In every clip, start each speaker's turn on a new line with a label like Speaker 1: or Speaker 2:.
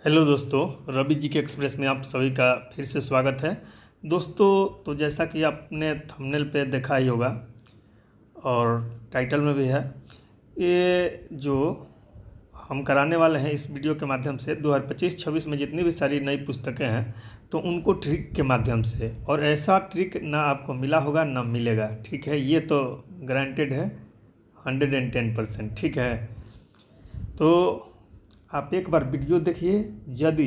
Speaker 1: Hello दोस्तों, रवि जी के express में आप सभी का फिर से स्वागत है। दोस्तों, तो जैसा कि आपने थंबनेल पे देखा ही होगा और टाइटल में भी है, ये जो हम कराने वाले हैं इस वीडियो के माध्यम से 2025-26 में जितनी भी सारी नई पुस्तकें हैं तो उनको ट्रिक के माध्यम से, और ऐसा ट्रिक ना आपको मिला होगा ना मिलेगा। ठीक है, ये तो ग्रांटेड है 110%। ठीक है, तो आप एक बार वीडियो देखिए। यदि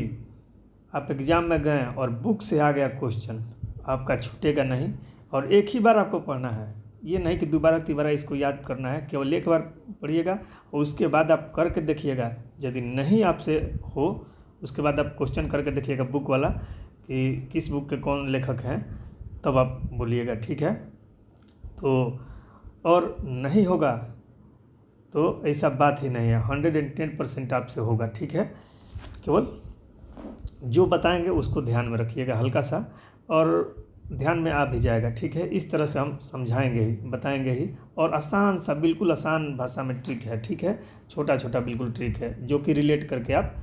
Speaker 1: आप एग्ज़ाम में गए और बुक से आ गया क्वेश्चन, आपका छूटेगा नहीं। और एक ही बार आपको पढ़ना है, ये नहीं कि दोबारा तिबारा इसको याद करना है। केवल एक बार पढ़िएगा और उसके बाद आप करके देखिएगा। यदि नहीं आपसे हो, उसके बाद आप क्वेश्चन करके देखिएगा बुक वाला कि किस बुक के कौन लेखक हैं, तब आप बोलिएगा। ठीक है, तो और नहीं होगा तो ऐसा बात ही नहीं है, 110% आपसे होगा। ठीक है, केवल जो बताएंगे उसको ध्यान में रखिएगा हल्का सा, और ध्यान में आ भी जाएगा। ठीक है, इस तरह से हम समझाएंगे ही, बताएंगे ही, और आसान सा, बिल्कुल आसान भाषा में ट्रिक है। ठीक है, छोटा छोटा बिल्कुल ट्रिक है जो कि रिलेट करके आप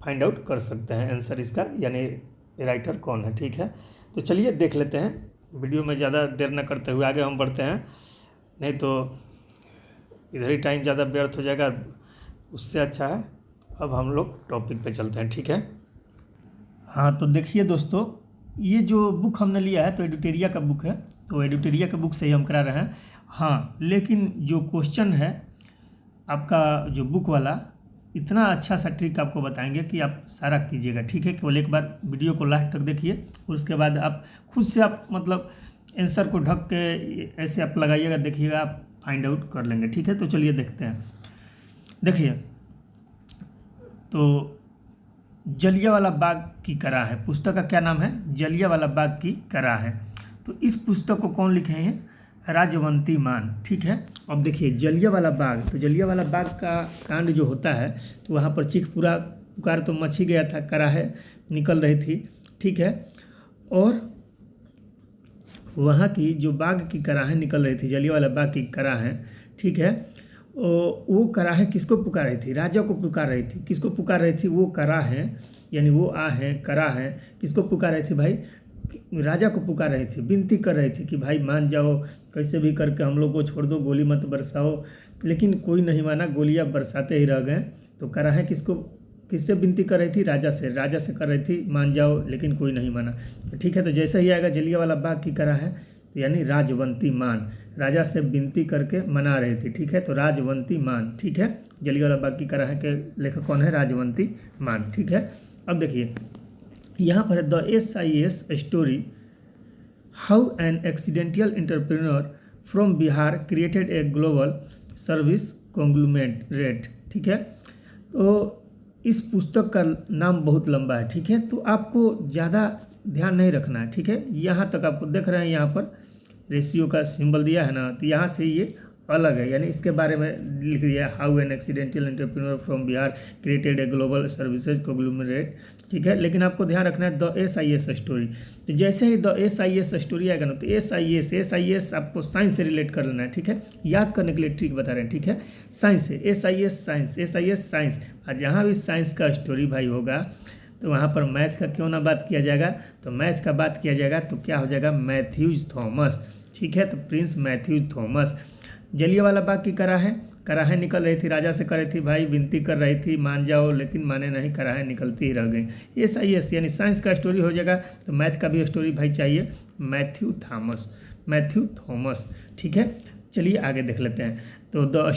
Speaker 1: फाइंड आउट कर सकते हैं आंसर इसका, यानी राइटर कौन है। ठीक है, तो चलिए देख लेते हैं। वीडियो में ज़्यादा देर न करते हुए आगे हम बढ़ते हैं, नहीं तो इधर ही टाइम ज़्यादा व्यर्थ हो जाएगा। उससे अच्छा है अब हम लोग टॉपिक पे चलते हैं। ठीक है, हाँ, तो देखिए दोस्तों, ये जो बुक हमने लिया है तो एडिटेरिया का बुक है, तो एडिटेरिया के बुक से ही हम करा रहे हैं। हाँ, लेकिन जो क्वेश्चन है आपका जो बुक वाला, इतना अच्छा सा ट्रिक आपको बताएंगे कि आप सारा कीजिएगा। ठीक है, केवल एक बार वीडियो को लास्ट तक देखिए और उसके बाद आप खुद से आप मतलब आंसर को ढक के ऐसे आप लगाइएगा, देखिएगा, आप फाइंड आउट कर लेंगे। ठीक है, तो चलिए देखते हैं। देखिए, तो जलियांवाला बाग की करा है, पुस्तक का क्या नाम है? जलियांवाला बाग की करा है। तो इस पुस्तक को कौन लिखे हैं? राजवंती मान। ठीक है, अब देखिए जलियांवाला बाग, तो जलियांवाला बाग का कांड जो होता है तो वहाँ पर चीख पूरा पुकार तो मच ही गया था, कराहे निकल रही थी। ठीक है, और वहाँ की जो बाग की कराहें निकल रही थी, जलियांवाला बाग की कराहें, ठीक है, वो कराहें किसको पुकार रही थी? राजा को पुकार रही थी। किसको पुकार रही थी? वो कराहें, यानी वो आहें, कराहें किसको पुकार रही थी भाई? राजा को पुकार रही थी, विनती कर रही थी कि भाई मान जाओ, कैसे भी करके हम लोग को छोड़ दो, गोली मत बरसाओ। लेकिन कोई नहीं माना, गोलियां बरसाते ही रह गए। तो कराहें किससे विनती कर रही थी? राजा से कर रही थी मान जाओ, लेकिन कोई नहीं माना। ठीक है, तो जैसे ही आएगा जलियांवाला बाग की कराहें, तो यानी राजवंती मान, राजा से विनती करके मना रही थी। ठीक है, तो राजवंती मान। ठीक है, जलियांवाला बाग की कराहें के लेखक कौन है? राजवंती मान। ठीक है, अब देखिए यहाँ पर है the SIS story, how an accidental entrepreneur from Bihar created a global service conglomerate. ठीक है, तो इस पुस्तक का नाम बहुत लंबा है। ठीक है, तो आपको ज़्यादा ध्यान नहीं रखना है। ठीक है, यहाँ तक आपको देख रहे हैं, यहाँ पर रेशियो का सिंबल दिया है ना, तो यहाँ से ये अलग है, यानी इसके बारे में लिख दिया, how an accidental entrepreneur from Bihar created a global services conglomerate. ठीक है, लेकिन आपको ध्यान रखना है द SIS स्टोरी। तो जैसे ही द SIS स्टोरी आएगा ना, तो SIS आपको साइंस से रिलेट कर लेना है। ठीक है, याद करने के लिए ट्रिक बता रहे हैं। ठीक है, साइंस से SIS साइंस। और जहाँ भी साइंस का स्टोरी भाई होगा तो वहाँ पर मैथ का क्यों ना बात किया जाएगा? तो मैथ का बात किया जाएगा तो क्या हो जाएगा? Matthews Thomas. ठीक है, तो Prince Matthews Thomas. Jallianwala Bagh की कराहें निकल रही थी, राजा से कर रही थी, भाई विनती कर रही थी मान जाओ, लेकिन माने नहीं, कराहें निकलती ही रह गई। SIS यानी साइंस का स्टोरी हो जाएगा, तो मैथ का भी स्टोरी भाई चाहिए, मैथ्यू थॉमस। ठीक है, चलिए आगे देख लेते हैं। तो द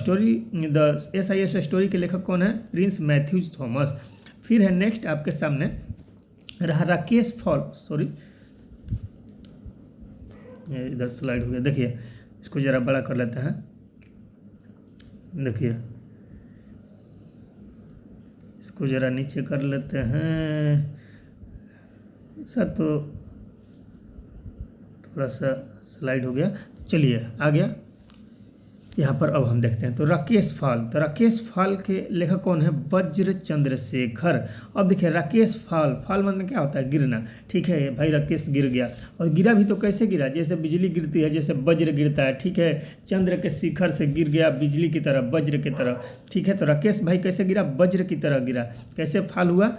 Speaker 1: SIS स्टोरी के लेखक कौन है? Prince Matthews Thomas. फिर है नेक्स्ट आपके सामने रहा राकेश फॉल, सॉरी इधर स्लाइड हो गया। देखिए इसको ज़रा बड़ा कर लेते हैं। देखिए इसको ज़रा नीचे कर लेते हैं, ऐसा तो थोड़ा सा स्लाइड हो गया। चलिए आ गया यहाँ पर। अब हम देखते हैं तो राकेश फाल के लेखक कौन है? वज्र चंद्रशेखर। अब देखिए राकेश फाल मतलब क्या होता है? गिरना। ठीक है, भाई राकेश गिर गया, और गिरा भी तो कैसे गिरा? जैसे बिजली गिरती है, जैसे वज्र गिरता है। ठीक है, चंद्र के शिखर से गिर गया बिजली की तरह, वज्र की तरह। ठीक है, तो राकेश भाई कैसे गिरा? वज्र की तरह गिरा। कैसे फाल हुआ?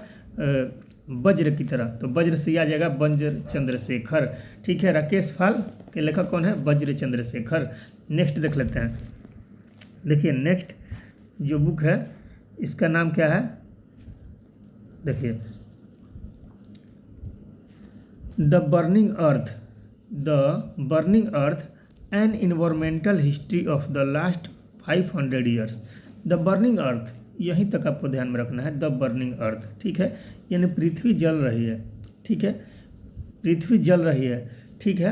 Speaker 1: वज्र की तरह, तो वज्र से आ जाएगा वज्र चंद्रशेखर। ठीक है, राकेश फाल के लेखक कौन है? वज्र चंद्रशेखर। नेक्स्ट देख लेते हैं। देखिए नेक्स्ट जो बुक है इसका नाम क्या है? देखिए the burning earth an environmental history of the last 500 years. The burning earth, यहीं तक आपको ध्यान में रखना है, द बर्निंग अर्थ। ठीक है, यानी पृथ्वी जल रही है। ठीक है, पृथ्वी जल रही है। ठीक है,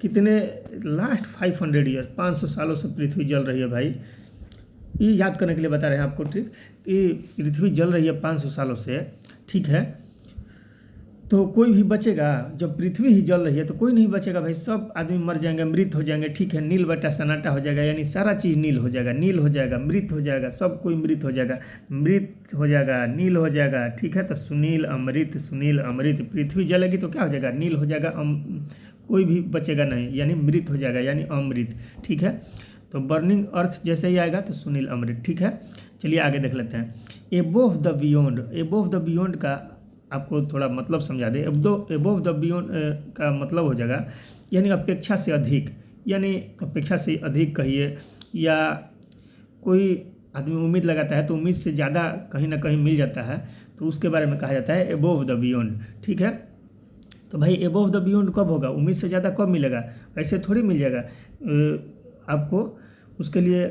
Speaker 1: कितने? लास्ट 500 ईयर, 500 सालों से पृथ्वी जल रही है भाई। ये याद करने के लिए बता रहे हैं आपको। ठीक, ये पृथ्वी जल रही है 500 सालों से। ठीक है, तो कोई भी बचेगा? जब पृथ्वी ही जल रही है तो कोई नहीं बचेगा भाई, सब आदमी मर जाएंगे, मृत हो जाएंगे। ठीक है, नील बटा सन्नाटा हो जाएगा, यानी सारा चीज़ नील हो जाएगा, नील हो जाएगा, मृत हो जाएगा, सब कोई मृत हो जाएगा, मृत हो जाएगा, नील हो जाएगा। ठीक है, तो सुनील अमृत, पृथ्वी जलेगी तो क्या हो जाएगा? नील हो जाएगा, कोई भी बचेगा नहीं, यानी मृत हो जाएगा, यानी अमृत। ठीक है, तो बर्निंग अर्थ जैसे ही आएगा तो सुनील अमृत। ठीक है, चलिए आगे देख लेते हैं। एबोव द बियॉन्ड का आपको थोड़ा मतलब समझा दे। एबोव द बियॉन्ड का मतलब हो जाएगा यानी अपेक्षा से अधिक, यानी अपेक्षा से अधिक कहिए, या कोई आदमी उम्मीद लगाता है तो उम्मीद से ज़्यादा कहीं ना कहीं मिल जाता है, तो उसके बारे में कहा जाता है एबोव द बियॉन्ड। ठीक है, तो भाई एबोव द बियॉन्ड कब होगा? उम्मीद से ज़्यादा कब मिलेगा? ऐसे थोड़ी मिल जाएगा। आपको उसके लिए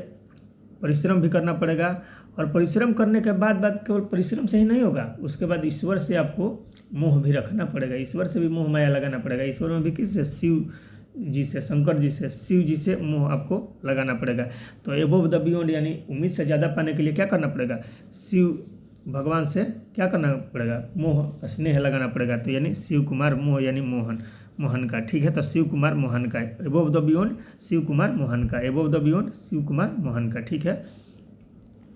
Speaker 1: परिश्रम भी करना पड़ेगा, और परिश्रम करने के बाद केवल परिश्रम से ही नहीं होगा, उसके बाद ईश्वर से आपको मोह भी रखना पड़ेगा, ईश्वर से भी मोह माया लगाना पड़ेगा। ईश्वर में भी किससे? शिव जी से, शंकर जी से, शिव जी से मोह आपको लगाना पड़ेगा। तो एबोव द बियॉन्ड यानी उम्मीद से ज़्यादा पाने के लिए क्या करना पड़ेगा? शिव भगवान से क्या करना पड़ेगा? मोह स्नेह लगाना पड़ेगा। तो यानी शिव कुमार मोह यानी मोहन का। ठीक है, तो शिव कुमार मोहन का, above the beyond Shiv Kumar Mohan का, above the beyond Shiv Kumar Mohan का। ठीक है,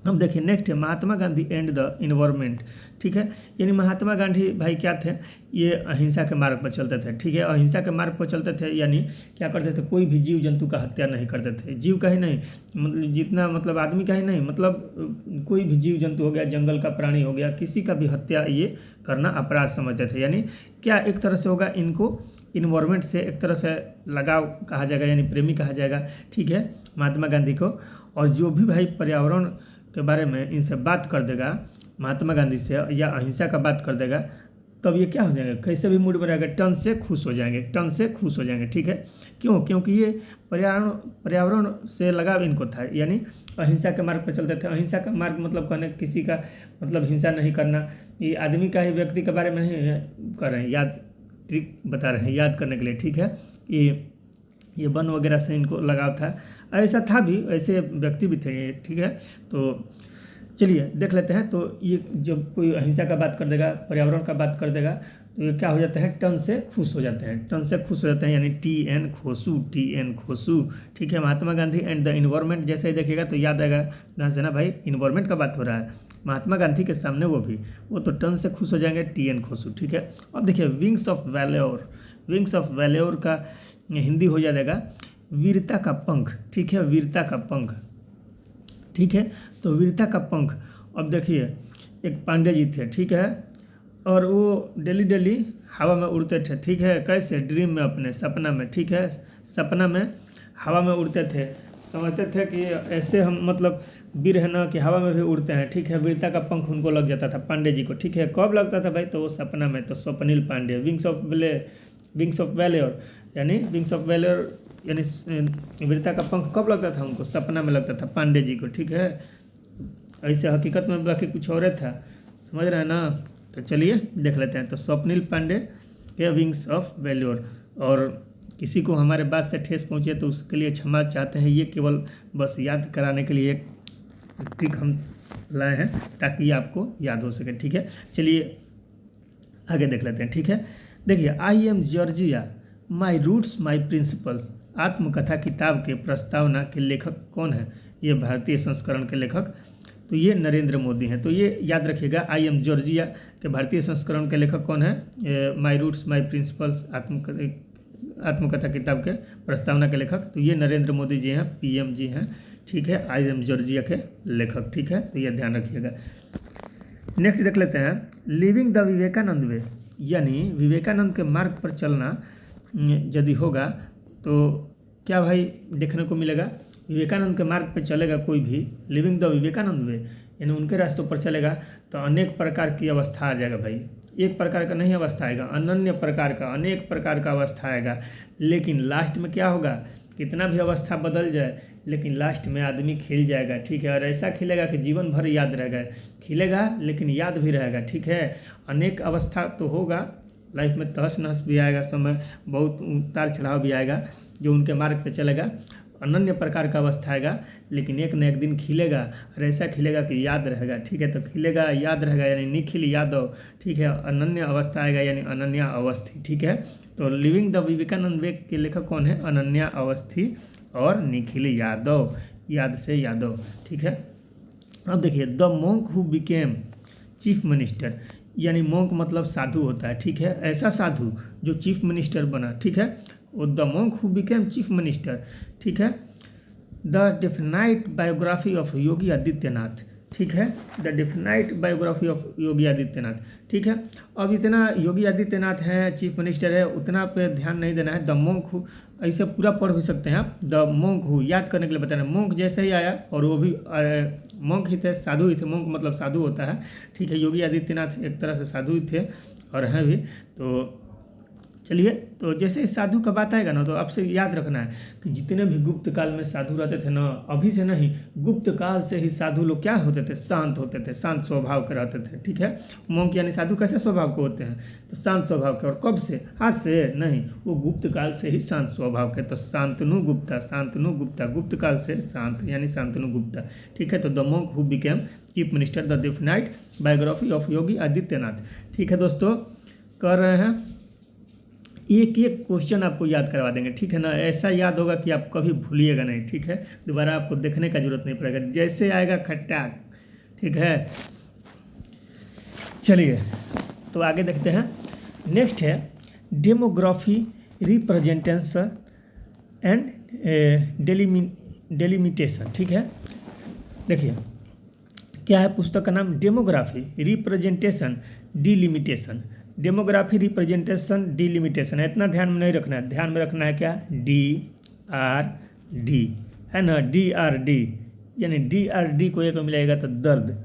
Speaker 1: अब देखिए नेक्स्ट है Mahatma Gandhi and the environment. ठीक है, यानी महात्मा गांधी भाई क्या थे? ये अहिंसा के मार्ग पर चलते थे। ठीक है, अहिंसा के मार्ग पर चलते थे, यानी क्या करते थे? कोई भी जीव जंतु का हत्या नहीं करते थे। जीव का ही नहीं, मतलब जितना मतलब आदमी का ही नहीं, मतलब कोई भी जीव जंतु हो गया, जंगल का प्राणी हो गया, किसी का भी हत्या ये करना अपराध समझते थे। यानी क्या एक तरह से होगा, इनको इन्वायरमेंट से एक तरह से लगाव कहा जाएगा, यानी प्रेमी कहा जाएगा। ठीक है, महात्मा गांधी को। और जो भी भाई पर्यावरण के बारे में इनसे बात कर देगा महात्मा गांधी से, या अहिंसा का बात कर देगा, तब ये क्या हो जाएंगे? कैसे भी मूड में रहेगा, टन से खुश हो जाएंगे। ठीक है, क्यों? क्योंकि ये पर्यावरण से लगाव इनको था, यानी अहिंसा के मार्ग पर चलते थे। अहिंसा का मार्ग मतलब कहने किसी का मतलब हिंसा नहीं करना, ये आदमी का ही, व्यक्ति के बारे में नहीं कर रहे हैं, याद ट्रिक बता रहे हैं याद करने के लिए। ठीक है, ये वन वगैरह से इनको लगाव था, ऐसा था भी, ऐसे व्यक्ति भी थे ये। ठीक है, तो चलिए देख लेते हैं। तो ये जब कोई अहिंसा का बात कर देगा, पर्यावरण का बात कर देगा, तो ये क्या हो जाते हैं? टन से खुश हो जाते हैं, यानी TN खोसू। ठीक है, Mahatma Gandhi and the environment जैसे ही देखिएगा तो याद आएगा ध्यान से ना भाई, इन्वायरमेंट का बात हो रहा है, महात्मा गांधी के सामने वो तो टन से खुश हो जाएंगे, TN खोसू। ठीक है, अब देखिए विंग्स ऑफ वैल्योर का हिंदी हो जाएगा वीरता का पंख। ठीक है, वीरता का पंख। ठीक है, तो वीरता का पंख। अब देखिए एक पांडे जी थे। ठीक है, और वो डेली हवा में उड़ते थे। ठीक है, कैसे? ड्रीम में, अपने सपना में। ठीक है, सपना में हवा में उड़ते थे, समझते थे कि ऐसे हम मतलब वीर है ना कि हवा में भी उड़ते हैं। ठीक है, वीरता का पंख उनको लग जाता था पांडे जी को। ठीक है, कब लगता था भाई? तो वो सपना में, तो स्वप्निल पांडे। विंग्स ऑफ वैल्योर यानी वीरता का पंख कब लगता था उनको? सपना में लगता था पांडे जी को। ठीक है, ऐसे हकीकत में बाकी कुछ और था, समझ रहे हैं ना? तो चलिए देख लेते हैं। तो स्वप्निल पांडे के विंग्स ऑफ वैल्योर। और किसी को हमारे बात से ठेस पहुँचे तो उसके लिए क्षमा चाहते हैं, ये केवल बस याद कराने के लिए एक ट्रिक हम लाए हैं ताकि आपको याद हो सके। ठीक है, चलिए आगे देख लेते हैं। ठीक है, देखिए I am Georgia, my roots my principles आत्मकथा किताब के प्रस्तावना के लेखक कौन है? ये भारतीय संस्करण के लेखक तो ये नरेंद्र मोदी हैं। तो ये याद रखिएगा, आई एम जॉर्जिया के भारतीय संस्करण के लेखक कौन है? माई रूट्स माई प्रिंसिपल्स आत्मकथा किताब के प्रस्तावना के लेखक तो ये नरेंद्र मोदी जी हैं, PM जी हैं। ठीक है, आई एम जॉर्जिया के लेखक। ठीक है, तो ये ध्यान रखिएगा। नेक्स्ट देख लेते हैं, लिविंग द विवेकानंद वे, यानी विवेकानंद के मार्ग पर चलना यदि होगा तो क्या भाई देखने को मिलेगा, विवेकानंद के मार्ग पर चलेगा कोई भी, लिविंग द विवेकानंद वे यानी उनके रास्तों पर चलेगा तो अनेक प्रकार की अवस्था आ जाएगा भाई, एक प्रकार का नहीं अवस्था आएगा, अनन्य प्रकार का, अनेक प्रकार का अवस्था आएगा। लेकिन लास्ट में क्या होगा, कितना भी अवस्था बदल जाए लेकिन लास्ट में आदमी खिल जाएगा, ठीक है, और ऐसा खिलेगा कि जीवन भर याद रहेगा, खिलेगा लेकिन याद भी रहेगा, ठीक है। अनेक अवस्था तो होगा लाइफ में, तहस नहस भी आएगा, समय बहुत उतार चढ़ाव भी आएगा, जो उनके मार्ग पे चलेगा अनन्य प्रकार का अवस्था आएगा, लेकिन एक न एक दिन खिलेगा और ऐसा खिलेगा कि याद रहेगा, ठीक है। तो खिलेगा याद रहेगा यानी निखिल यादव, ठीक है। अनन्य अवस्था आएगा यानी अनन्या अवस्थी, ठीक है। तो लिविंग द विवेकानंद वे के लेखक कौन है, अनन्या अवस्थी और निखिल यादव, याद से यादव, ठीक है। अब देखिए, the monk who became chief minister, यानी मोंक मतलब साधु होता है, ठीक है, ऐसा साधु जो चीफ मिनिस्टर बना, ठीक है, वो the monk who became chief minister, ठीक है। The definite biography of Yogi Adityanath, ठीक है, the definite biography of Yogi Adityanath, ठीक है। अब इतना योगी आदित्यनाथ हैं, चीफ मिनिस्टर है, उतना पे ध्यान नहीं देना है। द मोंक हु ऐसे पूरा पढ़ भी सकते हैं आप, द मोंक हु याद करने के लिए बताना, मोंक जैसे ही आया और वो भी मोंक ही थे, साधु ही थे, मोंक मतलब साधु होता है, ठीक है। योगी आदित्यनाथ एक तरह से साधु ही थे और हैं भी। तो चलिए, तो जैसे इस साधु का बात आएगा ना तो आपसे याद रखना है कि जितने भी गुप्त काल में साधु रहते थे ना, अभी से नहीं, गुप्त काल से ही साधु लोग क्या होते थे, शांत होते थे, शांत स्वभाव के रहते थे, ठीक है। मोंक यानी साधु कैसे स्वभाव के होते हैं, तो शांत स्वभाव के। और कब से, आज से नहीं, वो गुप्त काल से ही शांत स्वभाव के। तो शांतनु गुप्ता, शांतनु गुप्ता, गुप्त काल से शांत यानी शांतनु गुप्ता, ठीक है। तो the monk who became chief minister, the definite biography of Yogi Adityanath, ठीक है दोस्तों। कर रहे हैं, एक एक क्वेश्चन आपको याद करवा देंगे, ठीक है ना, ऐसा याद होगा कि आप कभी भूलिएगा नहीं, ठीक है, दोबारा आपको देखने का जरूरत नहीं पड़ेगा, जैसे आएगा खट्टाक, ठीक है। चलिए, तो आगे देखते हैं। नेक्स्ट है डेमोग्राफी रिप्रेजेंटेशन एंड डेलिमिटेशन, ठीक है। देखिए क्या है पुस्तक का नाम, demography representation delimitation, demography representation delimitation है, इतना ध्यान में नहीं रखना है, ध्यान में रखना है क्या, DRD है ना, DRD यानी DRD को एक मिलेगा तो दर्द,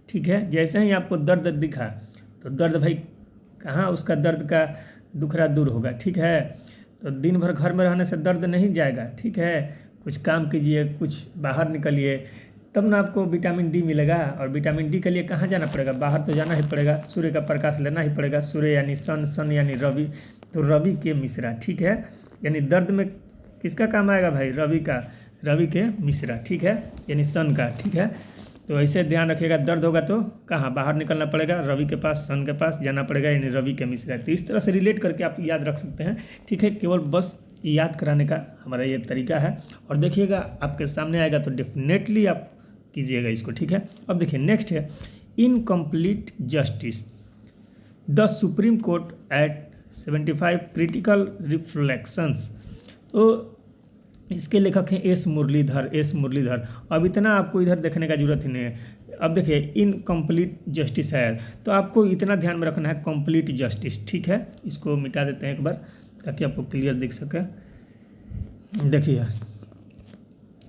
Speaker 1: ठीक है। जैसे ही आपको दर्द दिखा तो दर्द भाई कहाँ उसका दर्द का दुखड़ा दूर होगा, ठीक है। तो दिन भर घर में रहने से दर्द नहीं जाएगा, ठीक है, कुछ काम कीजिए, कुछ बाहर निकलिए, तब ना आपको विटामिन डी मिलेगा। और विटामिन डी के लिए कहाँ जाना पड़ेगा, बाहर तो जाना ही पड़ेगा, सूर्य का प्रकाश लेना ही पड़ेगा, सूर्य यानी सन, सन यानी रवि, तो रवि के मिश्रा, ठीक है। यानी दर्द में किसका काम आएगा भाई, रवि का, रवि के मिश्रा, ठीक है, यानी सन का, ठीक है। तो ऐसे ध्यान रखिएगा, दर्द होगा तो कहाँ बाहर निकलना पड़ेगा, रवि के पास, सन के पास जाना पड़ेगा, यानी रवि के मिश्रा। तो इस तरह से रिलेट करके आप याद रख सकते हैं, ठीक है, केवल बस याद कराने का हमारा ये तरीका है। और देखिएगा आपके सामने आएगा तो डेफिनेटली आप कीजिएगा इसको, ठीक है। अब देखिए नेक्स्ट है incomplete justice, the supreme court at 75 critical reflections. तो इसके लेखक हैं एस मुरलीधर। अब इतना आपको इधर देखने का जरूरत ही नहीं है। अब देखिए इनकम्प्लीट जस्टिस है तो आपको इतना ध्यान में रखना है कंप्लीट जस्टिस, ठीक है। इसको मिटा देते हैं एक बार ताकि आपको क्लियर दिख सके। देखिए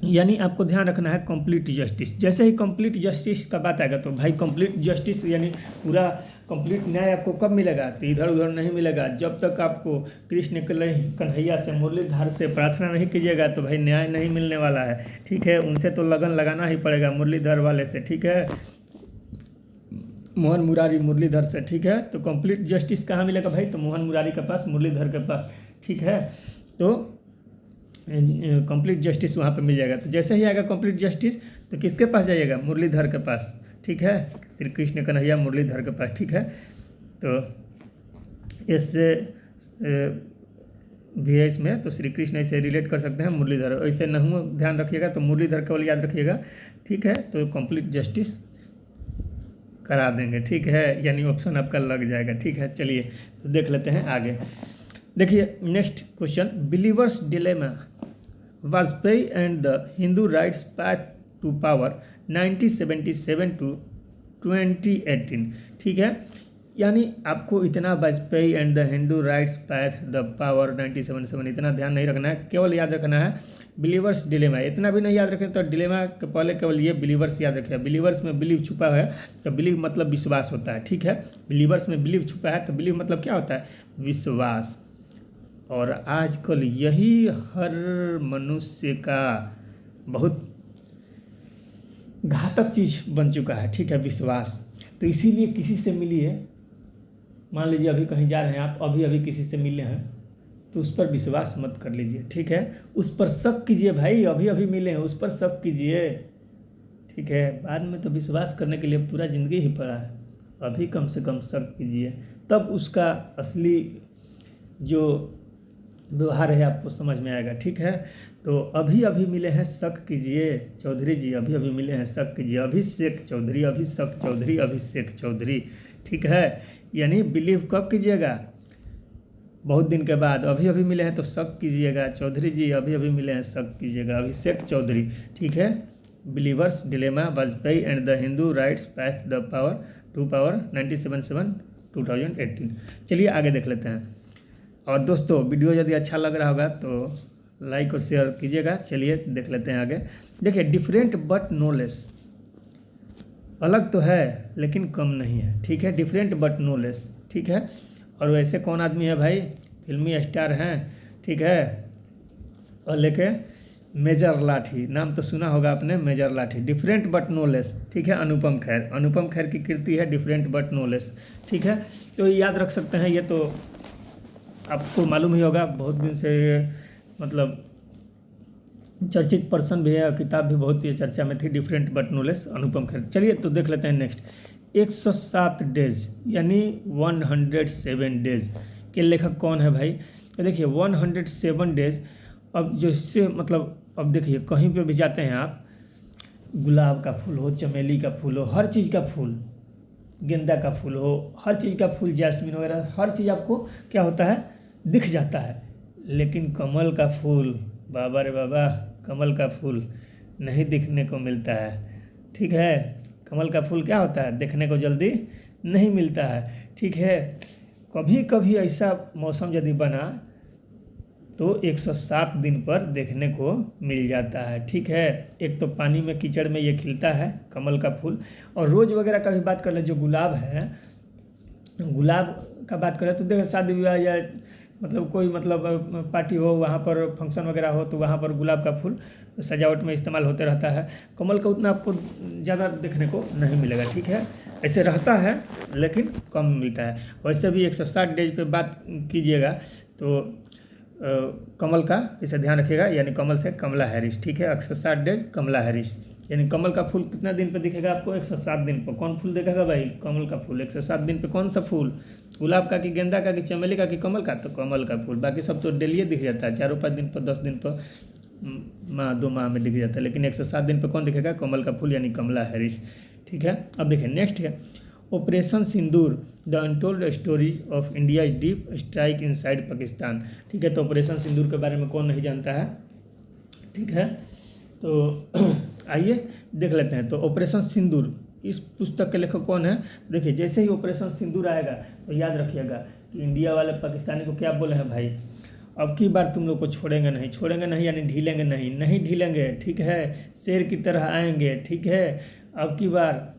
Speaker 1: यानी आपको ध्यान रखना है कंप्लीट जस्टिस। जैसे ही कंप्लीट जस्टिस का बात आएगा तो भाई कंप्लीट जस्टिस यानी पूरा कंप्लीट न्याय आपको कब मिलेगा, तो इधर उधर नहीं मिलेगा। जब तक आपको कृष्ण कन्हैया से मुरलीधर से प्रार्थना नहीं कीजिएगा तो भाई न्याय नहीं मिलने वाला है, ठीक है। उनसे तो लगन लगाना ही पड़ेगा, मुरलीधर वाले से, ठीक है, मोहन मुरारी मुरलीधर से, ठीक है। तो कंप्लीट जस्टिस कहाँ मिलेगा भाई, तो मोहन मुरारी के पास, मुरलीधर के पास, ठीक है। तो कंप्लीट जस्टिस वहाँ पे मिल जाएगा। तो जैसे ही आएगा कंप्लीट जस्टिस तो किसके पास जाइएगा, मुरलीधर के पास, ठीक है, श्री कृष्ण कन्हैया मुरलीधर के पास, ठीक है। तो इससे भी है इसमें, तो श्री कृष्ण ऐसे रिलेट कर सकते हैं मुरलीधर, ऐसे नहुआ ध्यान रखिएगा तो मुरलीधर केवल याद रखिएगा, ठीक है। तो कंप्लीट जस्टिस करा देंगे, ठीक है, यानी ऑप्शन आपका लग जाएगा, ठीक है। चलिए तो देख लेते हैं आगे। देखिए next question, believers dilemma, Vajpayee and the Hindu right's path to power 1977 to 2018, ठीक है। यानी आपको इतना Vajpayee and the Hindu right's path the power 1977 इतना ध्यान नहीं रखना है, केवल याद रखना है बिलीवर्स डिलेमा। इतना भी नहीं याद रखें तो डिलेमा के पहले केवल ये बिलीवर्स याद रखें। बिलीवर्स में बिलीव छुपा है तो बिलीव मतलब विश्वास होता है, ठीक है। बिलीवर्स में बिलीव छुपा है तो बिलीव मतलब क्या होता है, विश्वास। और आजकल यही हर मनुष्य का बहुत घातक चीज़ बन चुका है, ठीक है, विश्वास। तो इसीलिए किसी से मिलिए, मान लीजिए अभी कहीं जा रहे हैं आप, अभी किसी से मिले हैं तो उस पर विश्वास मत कर लीजिए, ठीक है। उस पर शक कीजिए भाई, अभी मिले हैं उस पर शक कीजिए, ठीक है। बाद में तो विश्वास करने के लिए पूरा ज़िंदगी ही पड़ा है। अभी कम से कम शक कीजिए, तब उसका असली जो व्यवहार है आपको समझ में आएगा, ठीक है। तो अभी मिले हैं शक कीजिए चौधरी जी, अभी मिले हैं शक कीजिए। अभिषेक चौधरी, अभिषेक चौधरी, अभिषेक चौधरी, ठीक है। यानी बिलीव कब कीजिएगा, बहुत दिन के बाद। अभी मिले हैं तो शक कीजिएगा चौधरी जी, अभी मिले हैं शक कीजिएगा। अभिषेक चौधरी, ठीक है। Believers dilemma, Vajpayee and the Hindu right's path the power to power 1977 2018। चलिए आगे देख लेते हैं। और दोस्तों वीडियो यदि अच्छा लग रहा होगा तो लाइक और शेयर कीजिएगा। चलिए देख लेते हैं आगे। देखिए, डिफरेंट बट नो लेस, अलग तो है लेकिन कम नहीं है, ठीक है। डिफरेंट बट नो लेस, ठीक है। और वैसे कौन आदमी है भाई, फिल्मी स्टार हैं, ठीक है। और लेके मेजर लाठी, नाम तो सुना होगा आपने, मेजर लाठी। डिफरेंट बट नो लेस, ठीक है। अनुपम खेर, अनुपम खेर की कृति है डिफरेंट बट नो लेस, ठीक है। तो याद रख सकते हैं, ये तो आपको मालूम ही होगा, बहुत दिन से मतलब चर्चित पर्सन भी है, किताब भी बहुत ही चर्चा में थी, different but no less, Anupam Kher. चलिए तो देख लेते हैं नेक्स्ट। 107 डेज यानी 107 डेज के लेखक कौन है भाई। तो देखिए 107 डेज, अब जो इससे मतलब, अब देखिए कहीं पे भी जाते हैं आप, गुलाब का फूल हो, चमेली का फूल हो, हर चीज़ का फूल, गेंदा का फूल हो, हर चीज़ का फूल, जैस्मिन वगैरह, हर चीज़ आपको क्या होता है, दिख जाता है। लेकिन कमल का फूल, बाबा रे बाबा, कमल का फूल नहीं दिखने को मिलता है, ठीक है। कमल का फूल क्या होता है, देखने को जल्दी नहीं मिलता है, ठीक है। कभी कभी ऐसा मौसम यदि बना तो 107 दिन पर देखने को मिल जाता है, ठीक है। एक तो पानी में, कीचड़ में ये खिलता है कमल का फूल। और रोज़ वगैरह का भी बात कर ले, जो गुलाब है, गुलाब का बात करें तो देखो शादी विवाह या मतलब कोई मतलब पार्टी हो, वहाँ पर फंक्शन वगैरह हो तो वहाँ पर गुलाब का फूल सजावट में इस्तेमाल होते रहता है। कमल का उतना आपको ज़्यादा देखने को नहीं मिलेगा, ठीक है। ऐसे रहता है लेकिन कम मिलता है। वैसे भी 160 डेज पे बात कीजिएगा तो कमल का इसे ध्यान रखिएगा, यानी कमल से कमला हैरिस, ठीक है। 160 डेज कमला हैरिस, यानी कमल का फूल कितना दिन पे दिखेगा आपको, 107 दिन पर। कौन फूल देखेगा भाई, कमल का फूल। 107 दिन पे कौन सा फूल, गुलाब का कि गेंदा का कि चमेली का कि कमल का, तो कमल का फूल। बाकी सब तो डेली दिख जाता है, 4-5 दिन पर, 10 दिन पर, माह 2 माह में दिख जाता है। लेकिन 107 दिन पे कौन दिखेगा, कमल का फूल, यानी कमला हैरिस, ठीक है। अब देखिए नेक्स्ट है operation Sindoor, the untold story of India deep strike inside Pakistan, ठीक है। तो ऑपरेशन सिंदूर के बारे में कौन नहीं जानता है, ठीक है। तो आइए देख लेते हैं। तो ऑपरेशन सिंदूर, इस पुस्तक के लेखक कौन है। देखिए जैसे ही ऑपरेशन सिंदूर आएगा तो याद रखिएगा कि इंडिया वाले पाकिस्तानी को क्या बोले हैं भाई, अब की बार तुम लोग को छोड़ेंगे नहीं, यानी ढीलेंगे नहीं ढीलेंगे, ठीक है। शेर की तरह आएंगे, ठीक है। अब की बार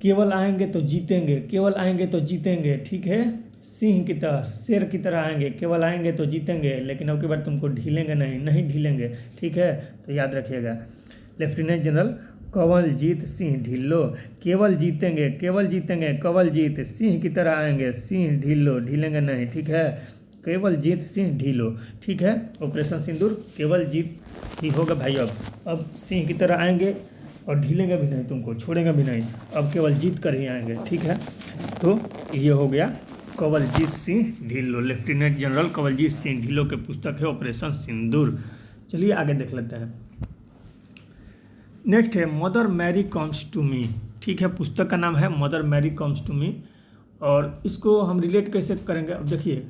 Speaker 1: केवल आएंगे तो जीतेंगे, ठीक है। सिंह की तरह, शेर की तरह आएंगे, केवल आएंगे तो जीतेंगे, लेकिन अब की बार तुमको ढीलेंगे नहीं ढीलेंगे, ठीक है। तो याद रखिएगा, लेफ्टिनेंट जनरल कंवलजीत सिंह ढिल्लो, केवल जीतेंगे कंवलजीत सिंह की तरह आएंगे, सिंह ढिल्लो, ढीलेंगे नहीं, ठीक है। केवलजीत सिंह ढिल्लो, ठीक है। ऑपरेशन सिंदूर केवलजीत ही होगा भाई। अब सिंह की तरह आएंगे और ढीलेंगे भी नहीं, तुमको छोड़ेंगे भी नहीं, अब केवल जीत कर ही आएंगे, ठीक है। तो ये हो गया कंवलजीत सिंह ढिल्लो, लेफ्टिनेंट जनरल कंवलजीत सिंह ढिल्लो के पुस्तक है ऑपरेशन सिंदूर। चलिए आगे देख लेते हैं। नेक्स्ट है mother Mary comes to me, ठीक है। पुस्तक का नाम है mother Mary comes to me. और इसको हम रिलेट कैसे करेंगे, अब देखिए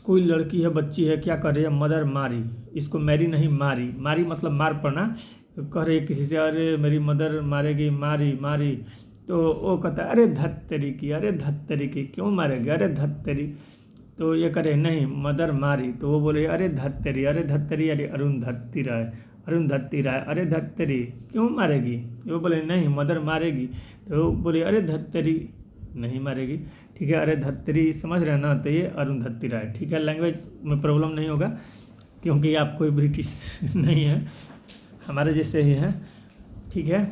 Speaker 1: कोई लड़की है, बच्ची है, क्या कर रही है, मदर मारी, इसको मैरी नहीं मारी मतलब मार पड़ना, कह रही है किसी से, अरे मेरी मदर मारेगी, मारी, तो वो कहता है अरे धत्तरी की, अरे धत्तरी की, क्यों मारेगी, अरे धत्तरी। तो ये करे नहीं मदर मारी, तो वो बोले अरे धत्तरी, अरे धत्तरी, अरे अरुंधति राय, अरुंधति राय, अरे धत्तरी क्यों मारेगी। वो बोले नहीं मदर मारेगी, तो वो बोले अरे धत्तरी नहीं मारेगी। ठीक है, अरे धत्तरी समझ रहे हैं ना, तो ये अरुंधति राय। ठीक है, लैंग्वेज में प्रॉब्लम नहीं होगा क्योंकि आप कोई ब्रिटिश नहीं है, हमारे जैसे ही हैं। ठीक है,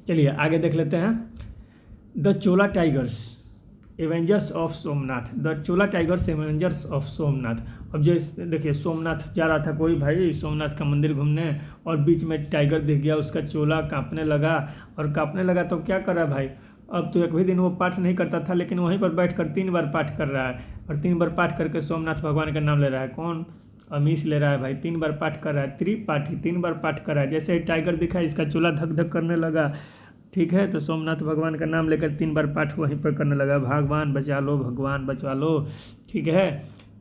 Speaker 1: चलिए आगे देख लेते हैं। The Chola tigers Avengers of Somnath, the Chola tigers Avengers of Somnath. अब जैसे देखिए सोमनाथ जा रहा था कोई भाई सोमनाथ का मंदिर घूमने, और बीच में टाइगर दिख गया, उसका चोला कांपने लगा, और कांपने लगा तो क्या कर रहा भाई, अब तो एक भी दिन वो पाठ नहीं करता था, लेकिन वहीं पर बैठकर 3 बार पाठ कर रहा है, और 3 बार पाठ करके सोमनाथ भगवान का नाम ले रहा है। कौन, अमीश ले रहा है भाई, 3 बार पाठ कर रहा है, त्रिपाठी 3 बार पाठ कर रहा है। जैसे ही टाइगर दिखा इसका चोला धक धक करने लगा। ठीक है, तो सोमनाथ भगवान का नाम लेकर 3 बार पाठ वहीं पर करने लगा, भगवान बचा लो, भगवान बचा लो। ठीक है,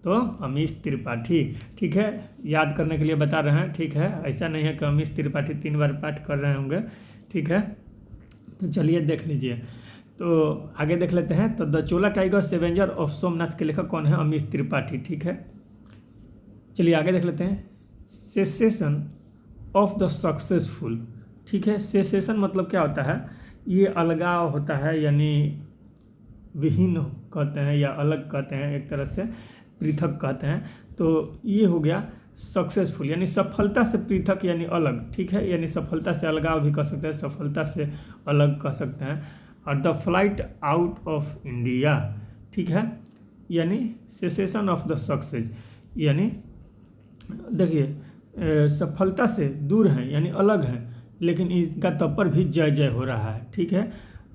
Speaker 1: तो अमीश त्रिपाठी। ठीक है, याद करने के लिए बता रहे हैं। ठीक है, ऐसा नहीं है कि अमीश त्रिपाठी 3 बार पाठ कर रहे होंगे। ठीक है, तो चलिए देख लीजिए, तो आगे देख लेते हैं। तो the Chola tigers Avenger of Somnath के लेखक कौन है, अमीश त्रिपाठी। ठीक है, चलिए आगे देख लेते हैं। Cessation of the successful. ठीक है, सेसेशन मतलब क्या होता है, ये अलगाव होता है, यानी विहीन कहते हैं या अलग कहते हैं, एक तरह से पृथक कहते हैं। तो ये हो गया सक्सेसफुल, यानी सफलता से पृथक यानी अलग। ठीक है, यानी सफलता से अलगाव भी कह सकते हैं, सफलता से अलग कह सकते हैं। और the flight out of India. ठीक है, यानी सेसेशन ऑफ द सक्सेस, यानी देखिए सफलता से दूर हैं यानी अलग हैं, लेकिन इसका तब पर भी जय जय हो रहा है। ठीक है,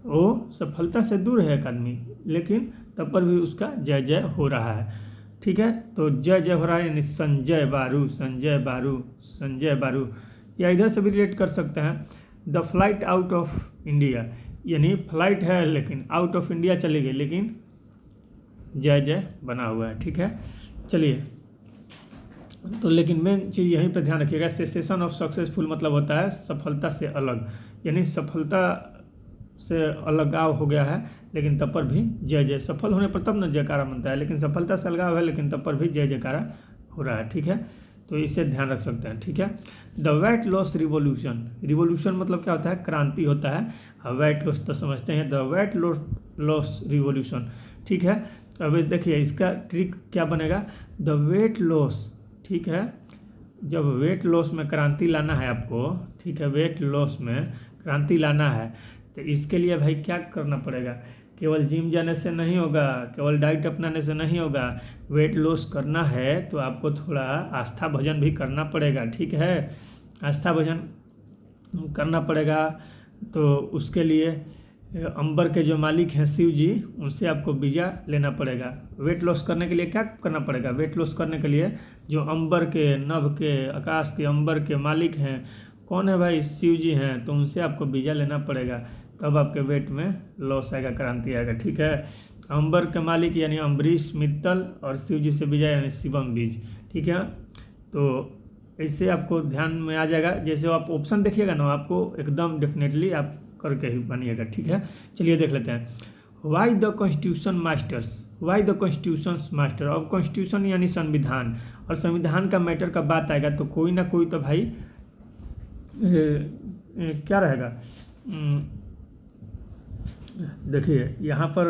Speaker 1: वो सफलता से दूर है एक आदमी, लेकिन तब पर भी उसका जय जय हो रहा है। ठीक है, तो जय जय हो रहा है यानी संजय बारू, संजय बारू, संजय बारू, या इधर से भी रिलेट कर सकते हैं। The flight out of India, यानी फ्लाइट है लेकिन आउट ऑफ इंडिया चली गई, लेकिन जय जय बना हुआ है। ठीक है, चलिए, तो लेकिन मेन चीज़ यहीं पर ध्यान रखिएगा, सेसेशन ऑफ सक्सेसफुल मतलब होता है सफलता से अलग, यानी सफलता से अलगाव हो गया है, लेकिन तब पर भी जय जय, सफल होने पर तब न जयकारा बनता है, लेकिन सफलता से अलगाव है, लेकिन तब पर भी जय जयकारा हो रहा है। ठीक है, तो इसे ध्यान रख सकते हैं। ठीक है, the weight loss revolution. Revolution मतलब क्या होता है, क्रांति होता है। वेट लॉस तो समझते हैं, द वेट लॉस रिवोल्यूशन। ठीक है, अब देखिए इसका ट्रिक क्या बनेगा, द वेट लॉस। ठीक है, जब वेट लॉस में क्रांति लाना है आपको, ठीक है, वेट लॉस में क्रांति लाना है, तो इसके लिए भाई क्या करना पड़ेगा, केवल जिम जाने से नहीं होगा, केवल डाइट अपनाने से नहीं होगा। वेट लॉस करना है तो आपको थोड़ा आस्था भजन भी करना पड़ेगा। ठीक है, आस्था भजन करना पड़ेगा, तो उसके लिए अंबर के जो मालिक हैं शिव जी, उनसे आपको वीजा लेना पड़ेगा। वेट लॉस करने के लिए क्या करना पड़ेगा, वेट लॉस करने के लिए जो अंबर के, नभ के, आकाश के, अंबर के मालिक हैं, कौन है भाई, शिव जी हैं, तो उनसे आपको वीजा लेना पड़ेगा, तब आपके वेट में लॉस आएगा, क्रांति आएगा। ठीक है, अंबर के मालिक यानी अम्बरीश मित्तल, और शिव जी से वीजा यानी शिवम बीज। ठीक है, तो ऐसे आपको ध्यान में आ जाएगा, जैसे आप ऑप्शन देखिएगा ना, आपको एकदम डेफिनेटली आप करके ही बनिएगा। ठीक है, चलिए देख लेते हैं। Why the constitution masters, why the constitution master. अब कॉन्स्टिट्यूशन यानी संविधान, और संविधान का मैटर का बात आएगा तो कोई ना कोई तो भाई क्या रहेगा, देखिए यहाँ पर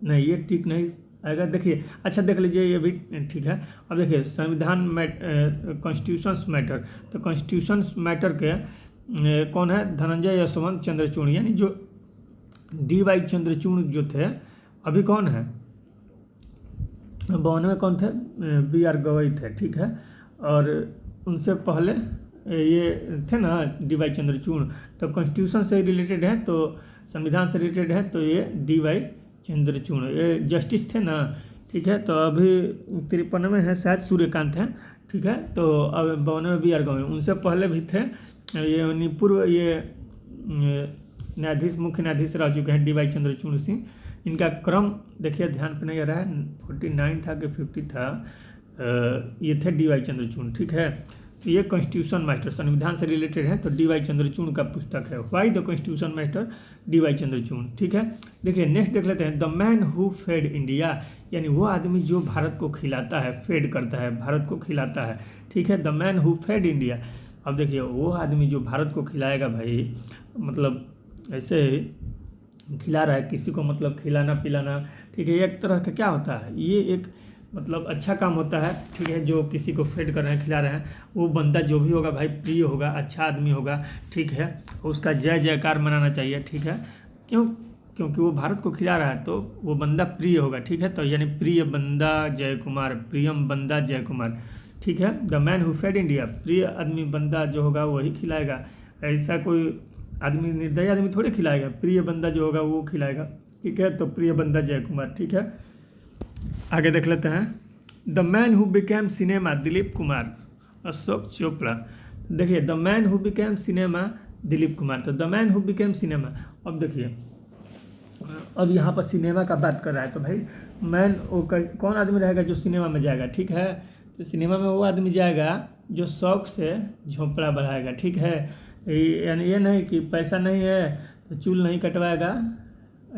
Speaker 1: नहीं, ये ठीक नहीं आएगा। देखिए अच्छा देख लीजिए, ये भी ठीक है। अब देखिए संविधान कॉन्स्टिट्यूशंस मैटर, तो कॉन्स्टिट्यूशंस मैटर के कौन है, धनंजय यशवंत चंद्रचूड़, यानी जो डी.वाई. चंद्रचूड़ जो थे, अभी कौन है, 92 में कौन थे, बी.आर. गवई थे। ठीक है, और उनसे पहले ये थे ना डी.वाई. चंद्रचूड़, तो कॉन्स्टिट्यूशन से रिलेटेड है, तो संविधान से रिलेटेड है, तो ये डी.वाई. चंद्रचूड़ ये जस्टिस थे ना। ठीक है, तो अभी 53 में है शायद सूर्यकांत हैं। ठीक है, तो अब 52 में बी.आर. गवई, उनसे पहले भी थे ये पूर्व ये न्यायाधीश, मुख्य न्यायाधीश रह चुके हैं डी.वाई. चंद्रचूड़ सिंह। इनका क्रम देखिए ध्यान पे नहीं आ रहा है, 49 था कि 50 था, ये थे डी.वाई. चंद्रचूड़। ठीक है, तो ये कॉन्स्टिट्यूशन मास्टर संविधान से रिलेटेड है, तो डी.वाई. चंद्रचूड़ का पुस्तक है, why the constitution master D Y. Chandrachud. ठीक है, देखिए नेक्स्ट देख लेते हैं, the man who fed India, यानी वो आदमी जो भारत को खिलाता है, फेड करता है, भारत को खिलाता है। ठीक है, the man who fed India. अब देखिए वो आदमी जो भारत को खिलाएगा भाई, मतलब ऐसे खिला रहा है किसी को, मतलब खिलाना पिलाना। ठीक है, एक तरह का क्या होता है, ये एक मतलब अच्छा काम होता है। ठीक है, जो किसी को फेड कर रहे हैं, खिला रहे हैं, वो बंदा जो भी होगा भाई प्रिय होगा, अच्छा आदमी होगा। ठीक है, उसका जय जयकार मनाना चाहिए। ठीक है, क्योंकि वो भारत को खिला रहा है तो वो बंदा प्रिय होगा। ठीक है, तो यानी प्रिय बंदा जय कुमार, प्रियम बंदा जय कुमार। ठीक है, the man who fed India, प्रिय आदमी बंदा जो होगा वही खिलाएगा। ऐसा कोई आदमी निर्दयी आदमी थोड़े खिलाएगा, प्रिय बंदा जो होगा वो खिलाएगा। ठीक है, तो प्रिय बंदा जय कुमार। ठीक है, आगे देख लेते हैं, the man who became cinema, Dilip Kumar, Ashok Chopra. देखिए the man who became cinema, Dilip Kumar. तो the man who became cinema, अब देखिए अब यहाँ पर सिनेमा का बात कर रहा है, तो भाई मैन वो कौन आदमी रहेगा जो सिनेमा में जाएगा। ठीक है, तो सिनेमा में वो आदमी जाएगा जो शौक से झोंपड़ा बढ़ाएगा। ठीक है, यानी ये नहीं कि पैसा नहीं है तो चूल नहीं कटवाएगा,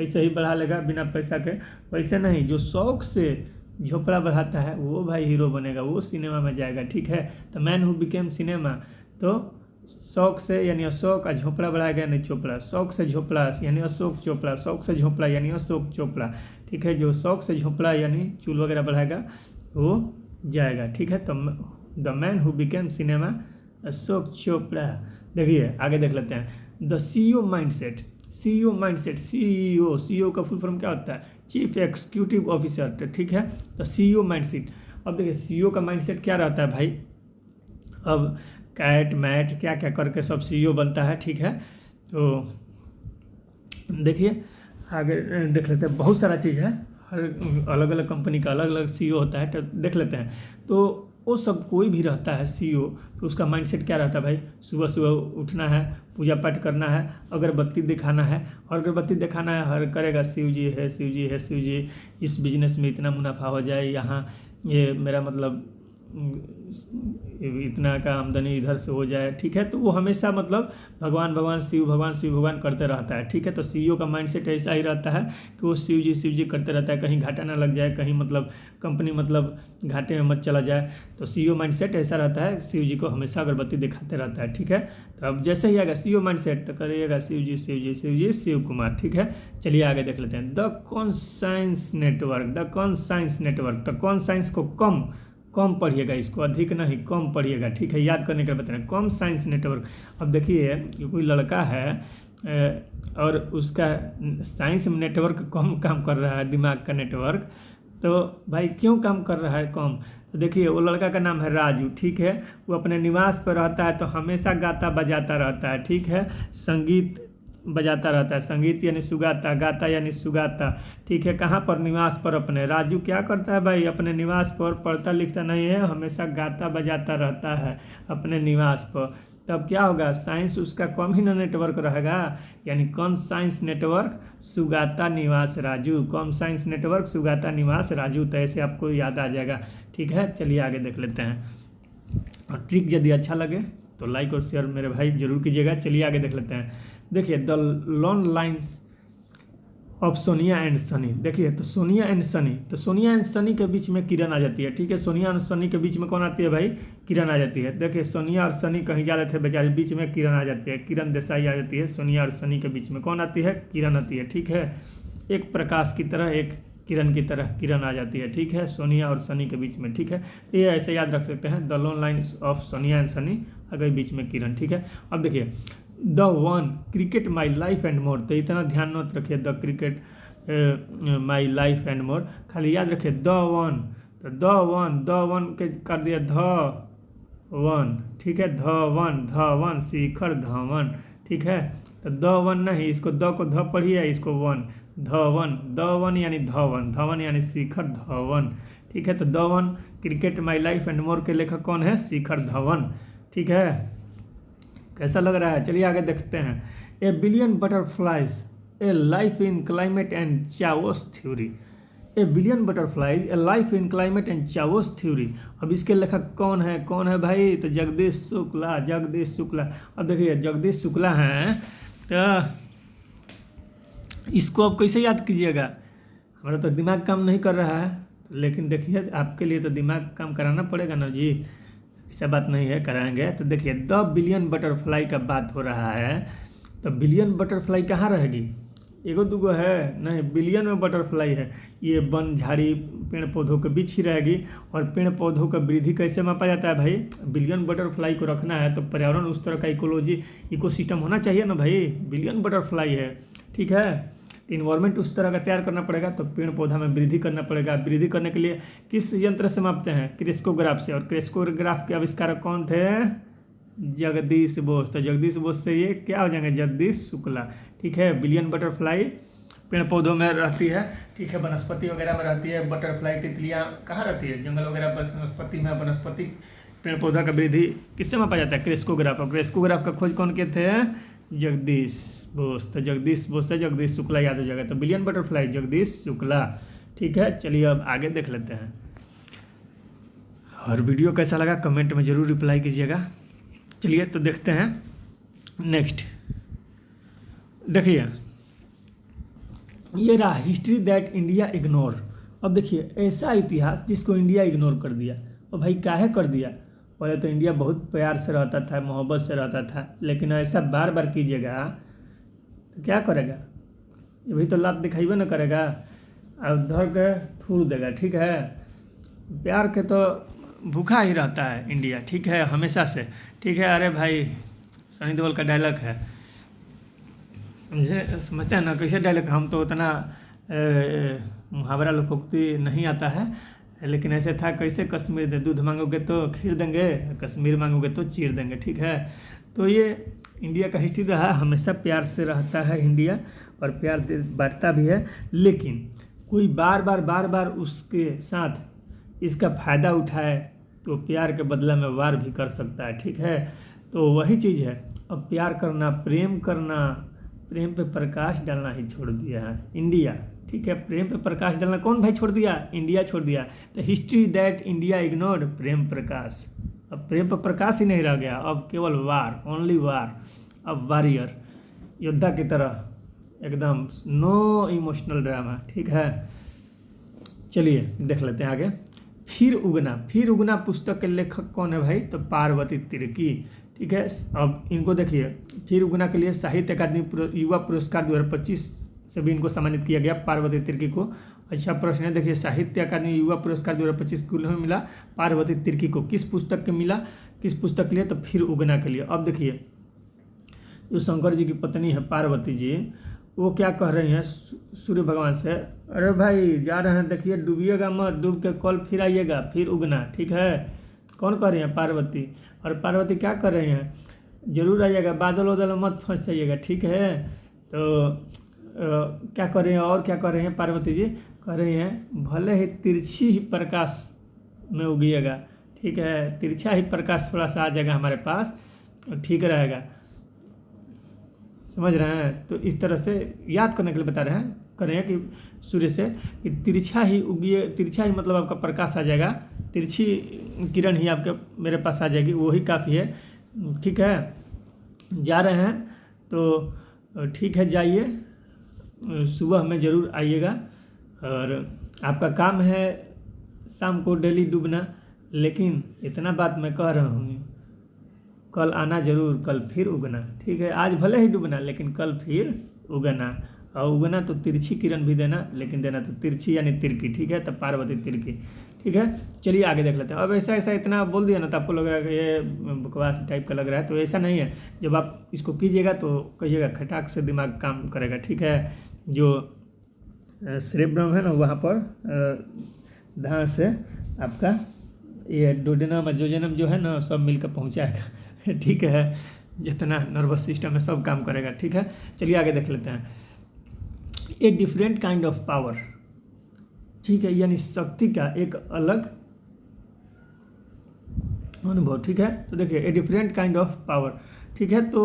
Speaker 1: ऐसे ही बढ़ा लेगा बिना पैसा के, वैसे नहीं, जो शौक से झोपड़ा बढ़ाता है वो भाई हीरो बनेगा, वो सिनेमा में जाएगा। ठीक है, तो मैन हु बिकेम सिनेमा, तो शौक से यानी अशोक, झोपड़ा बढ़ाएगा यानी चोपड़ा, शौक से झोपड़ा यानी अशोक चोपड़ा, शौक से झोपड़ा यानी अशोक चोपड़ा। ठीक है, जो शौक से झोपड़ा यानी चूल वगैरह बढ़ाएगा वो जाएगा। ठीक है, तो the man who became cinema, Ashok Chopra. देखिए आगे देख लेते हैं, the CEO mindset, CEO mindset, CEO का फुल फॉर्म क्या होता है, चीफ एग्जीक्यूटिव ऑफिसर। ठीक है, तो CEO माइंडसेट। अब देखिए CEO का माइंडसेट क्या रहता है भाई, अब कैट मैट क्या क्या करके सब CEO बनता है। ठीक है, तो देखिए आगे देख लेते हैं, बहुत सारा चीज़ है, हर अलग अलग कंपनी का अलग अलग CEO होता है, तो देख लेते हैं। तो वो सब कोई भी रहता है CEO, तो उसका माइंडसेट क्या रहता है भाई, सुबह सुबह उठना है, पूजा पाठ करना है, अगरबत्ती दिखाना है, और अगरबत्ती दिखाना है, हर करेगा शिव जी है, शिव जी है, शिव जी, इस बिजनेस में इतना मुनाफा हो जाए, यहाँ ये मेरा मतलब इतना का आमदनी इधर से हो जाए। ठीक है, तो वो हमेशा मतलब भगवान भगवान शिव भगवान करते रहता है। ठीक है, तो CEO का माइंडसेट ऐसा ही रहता है कि वो शिव जी करते रहता है, कहीं घाटा ना लग जाए, कहीं मतलब कंपनी मतलब घाटे में मत चला जाए। तो CEO माइंडसेट ऐसा रहता है, शिव जी को हमेशा अगरबत्ती दिखाते रहता है। ठीक है, तो अब जैसे ही आएगा CEO माइंडसेट तो करिएगा शिव कुमार। ठीक है, चलिए आगे देख लेते हैं, the conscience network, the conscience network. तो कॉन्साइंस को कम पढ़िएगा, इसको अधिक नहीं कम पढ़िएगा। ठीक है, याद करने के लिए बता रहे हैं, कॉम साइंस नेटवर्क। अब देखिए कोई लड़का है और उसका साइंस में नेटवर्क कम काम कर रहा है, दिमाग का नेटवर्क, तो भाई क्यों काम कर रहा है कम, तो देखिए वो लड़का का नाम है राजू। ठीक है, वो अपने निवास पर रहता है तो हमेशा गाता बजाता रहता है। ठीक है, संगीत बजाता रहता है, संगीत यानी सुगाता, गाता यानी सुगाता। ठीक है, कहाँ पर, निवास पर अपने। राजू क्या करता है भाई, अपने निवास पर पढ़ता लिखता नहीं है, हमेशा गाता बजाता रहता है अपने निवास पर। तब क्या होगा, साइंस उसका कम ही ना नेटवर्क रहेगा, यानी कौन साइंस नेटवर्क, सुगाता निवास राजू, कौन साइंस नेटवर्क सुगाता निवास राजू। तो ऐसे आपको याद आ जाएगा। ठीक है, चलिए आगे देख लेते हैं, और ट्रिक यदि अच्छा लगे तो लाइक और शेयर मेरे भाई जरूर कीजिएगा। चलिए आगे देख लेते हैं, देखिए the long lines of Sonia and Sunny. देखिए तो सोनिया एंड सनी, तो सोनिया एंड सनी के बीच में किरण आ जाती है। ठीक है, सोनिया और सनी के बीच में कौन आती है भाई, किरण आ जाती है। देखिए सोनिया और सनी कहीं जा रहे थे बेचारे, बीच में किरण आ जाती है, किरण देसाई आ जाती है। सोनिया और सनी के बीच में कौन आती है, किरण आती है। ठीक है, एक प्रकाश की तरह एक किरण की तरह किरण आ जाती है। ठीक है, सोनिया और सनी के बीच में। ठीक है, तो ये ऐसे याद रख सकते हैं, the long lines of Sonia and Sunny, अगर बीच में किरण। ठीक है, अब देखिए the one cricket my life and more, तो इतना ध्यान मत रखिए, the cricket my life and more, खाली याद रखिए द वन। तो द वन के कर दिया ध वन। ठीक है, ध वन शिखर धवन। ठीक है, तो द वन नहीं, इसको द को ध पढ़िए, इसको वन, द वन यानी धवन यानी शिखर धवन। ठीक है, तो the one cricket my life and more के लेखक कौन है, शिखर धवन। ठीक है, कैसा लग रहा है, चलिए आगे देखते हैं, a billion butterflies a life in climate and chaos theory. A billion butterflies a life in climate and chaos theory. अब इसके लेखक कौन है भाई? तो जगदीश शुक्ला। अब देखिए जगदीश शुक्ला हैं, तो इसको अब कैसे याद कीजिएगा? हमारा तो दिमाग काम नहीं कर रहा है, लेकिन देखिए आपके लिए तो दिमाग काम कराना पड़ेगा ना जी, ऐसा बात नहीं है, कराएंगे। तो देखिए द बिलियन बटरफ्लाई का बात हो रहा है, तो बिलियन बटरफ्लाई कहाँ रहेगी? एगो दूगो है नहीं, बिलियन में बटरफ्लाई है। ये वन झाड़ी पेड़ पौधों के बीच ही रहेगी। और पेड़ पौधों का वृद्धि कैसे मापा जाता है भाई? बिलियन बटरफ्लाई को रखना है तो पर्यावरण उस तरह का इकोसिस्टम होना चाहिए ना भाई। बिलियन बटरफ्लाई है, ठीक है, इन्वायरमेंट उस तरह का तैयार करना पड़ेगा, तो पेड़ पौधा में वृद्धि करना पड़ेगा। वृद्धि करने के लिए किस यंत्र से मापते हैं? क्रेस्कोग्राफ से। और क्रेस्कोग्राफ के आविष्कारक कौन थे? जगदीश बोस। तो जगदीश बोस से ये क्या हो जाएंगे? जगदीश शुक्ला, ठीक है। बिलियन बटरफ्लाई पेड़ पौधों में रहती है, ठीक है, वनस्पति वगैरह में रहती है। बटरफ्लाई तितलियाँ कहाँ रहती है? जंगल वगैरह पर, वनस्पति में। वनस्पति पेड़ पौधा का वृद्धि किससे मापा जाता है? क्रेस्कोग्राफ। और क्रेस्कोग्राफ का खोज कौन किए थे? जगदीश बोस। तो जगदीश बोस से जगदीश शुक्ला याद हो जाएगा। तो बिलियन बटरफ्लाई जगदीश शुक्ला, ठीक है। चलिए अब आगे देख लेते हैं। और वीडियो कैसा लगा कमेंट में ज़रूर रिप्लाई कीजिएगा। चलिए तो देखते हैं नेक्स्ट। देखिए ये रहा हिस्ट्री दैट इंडिया इग्नोर। अब देखिए ऐसा इतिहास जिसको इंडिया इग्नोर कर दिया। और भाई काहे कर दिया? पहले तो इंडिया बहुत प्यार से रहता था, मोहब्बत से रहता था, लेकिन ऐसा बार बार कीजिएगा तो क्या करेगा? ये भी तो लात दिखाइबे ना करेगा, अब धर के थूर देगा, ठीक है। प्यार के तो भूखा ही रहता है इंडिया, ठीक है, हमेशा से, ठीक है। अरे भाई सनी देओल का डायलॉग है, समझते हैं ना कैसे डायलॉग? हम तो उतना मुहावरा लोकोक्ति नहीं आता है, लेकिन ऐसे था कैसे? कश्मीर दे दूध मांगोगे तो खीर देंगे, कश्मीर मांगोगे तो चीर देंगे, ठीक है। तो ये इंडिया का हिस्ट्री रहा, हमेशा प्यार से रहता है इंडिया और प्यार बांटता भी है, लेकिन कोई बार बार उसके साथ इसका फ़ायदा उठाए तो प्यार के बदला में वार भी कर सकता है, ठीक है। तो वही चीज़ है, अब प्यार करना, प्रेम करना, प्रेम पे प्रकाश डालना ही छोड़ दिया है इंडिया, ठीक है। प्रेम पे प्रकाश डालना कौन भाई छोड़ दिया? इंडिया छोड़ दिया। तो history that India ignored, Prem Prakash. अब प्रेम पर प्रकाश ही नहीं रह गया, अब केवल वार, ओनली वार। अब वॉरियर, योद्धा की तरह एकदम, नो इमोशनल ड्रामा, ठीक है। चलिए देख लेते हैं आगे। फिर उगना पुस्तक के लेखक कौन है भाई? तो पार्वती तिर्की, ठीक है। अब इनको देखिए, फिर उगना के लिए साहित्य अकादमी युवा पुरस्कार 2025 से भी इनको सम्मानित किया गया, पार्वती तिर्की को। अच्छा प्रश्न है, देखिए साहित्य अकादमी युवा पुरस्कार 2025 को मिला पार्वती तिर्की को। किस पुस्तक के मिला? किस पुस्तक के लिए? तो फिर उगना के लिए। अब देखिए जो शंकर जी की पत्नी है पार्वती जी, वो क्या कह रही हैं सूर्य भगवान से? अरे भाई जा रहे हैं, देखिए डूबिएगा मत, डूब के कल फिर आइएगा, फिर उगना, ठीक है। कौन कह रही हैं? पार्वती। और पार्वती क्या कर रही हैं? जरूर आइएगा, बादल वादल मत फंस जाइएगा, ठीक है। तो क्या कर रही हैं? और क्या कर रही हैं पार्वती जी? कह रही हैं भले ही तिरछी ही प्रकाश में उगिएगा, ठीक है, तिरछा ही प्रकाश थोड़ा सा आ जाएगा हमारे पास, ठीक रहेगा। समझ रहे हैं? तो इस तरह से याद करने के लिए बता रहे हैं, कर रहे हैं कि सूर्य से कि तिरछा ही उगिए, तिरछा ही मतलब आपका प्रकाश आ जाएगा, तिरछी किरण ही आपके मेरे पास आ जाएगी, वही काफ़ी है, ठीक है। जा रहे हैं तो ठीक है, जाइए, सुबह में ज़रूर आइएगा। और आपका काम है शाम को डेली डूबना, लेकिन इतना बात मैं कह रहा हूँ, कल आना जरूर, कल फिर उगना, ठीक है। आज भले ही डूबना, लेकिन कल फिर उगना। और उगना तो तिरछी किरण भी देना, लेकिन देना तो तिरछी यानी तिरकी, ठीक है। तो पार्वती तिरकी, ठीक है। चलिए आगे देख लेते हैं। अब ऐसा इतना बोल दिया ना तो आपको लग रहा है कि ये बकवास टाइप का लग रहा है, तो ऐसा नहीं है। जब आप इसको कीजिएगा तो कहिएगा खटाक से दिमाग काम करेगा, ठीक है। जो सेरेब्रम है ना, वहाँ पर ध्यान से आपका ये डोडेनम जोजेनम जो है ना, सब मिलकर पहुँचाएगा, ठीक है। जितना नर्वस सिस्टम है सब काम करेगा, ठीक है। चलिए आगे देख लेते हैं। A different kind of power, ठीक है, यानी शक्ति का एक अलग अनुभव, ठीक है। तो देखिए a different kind of power, ठीक है। तो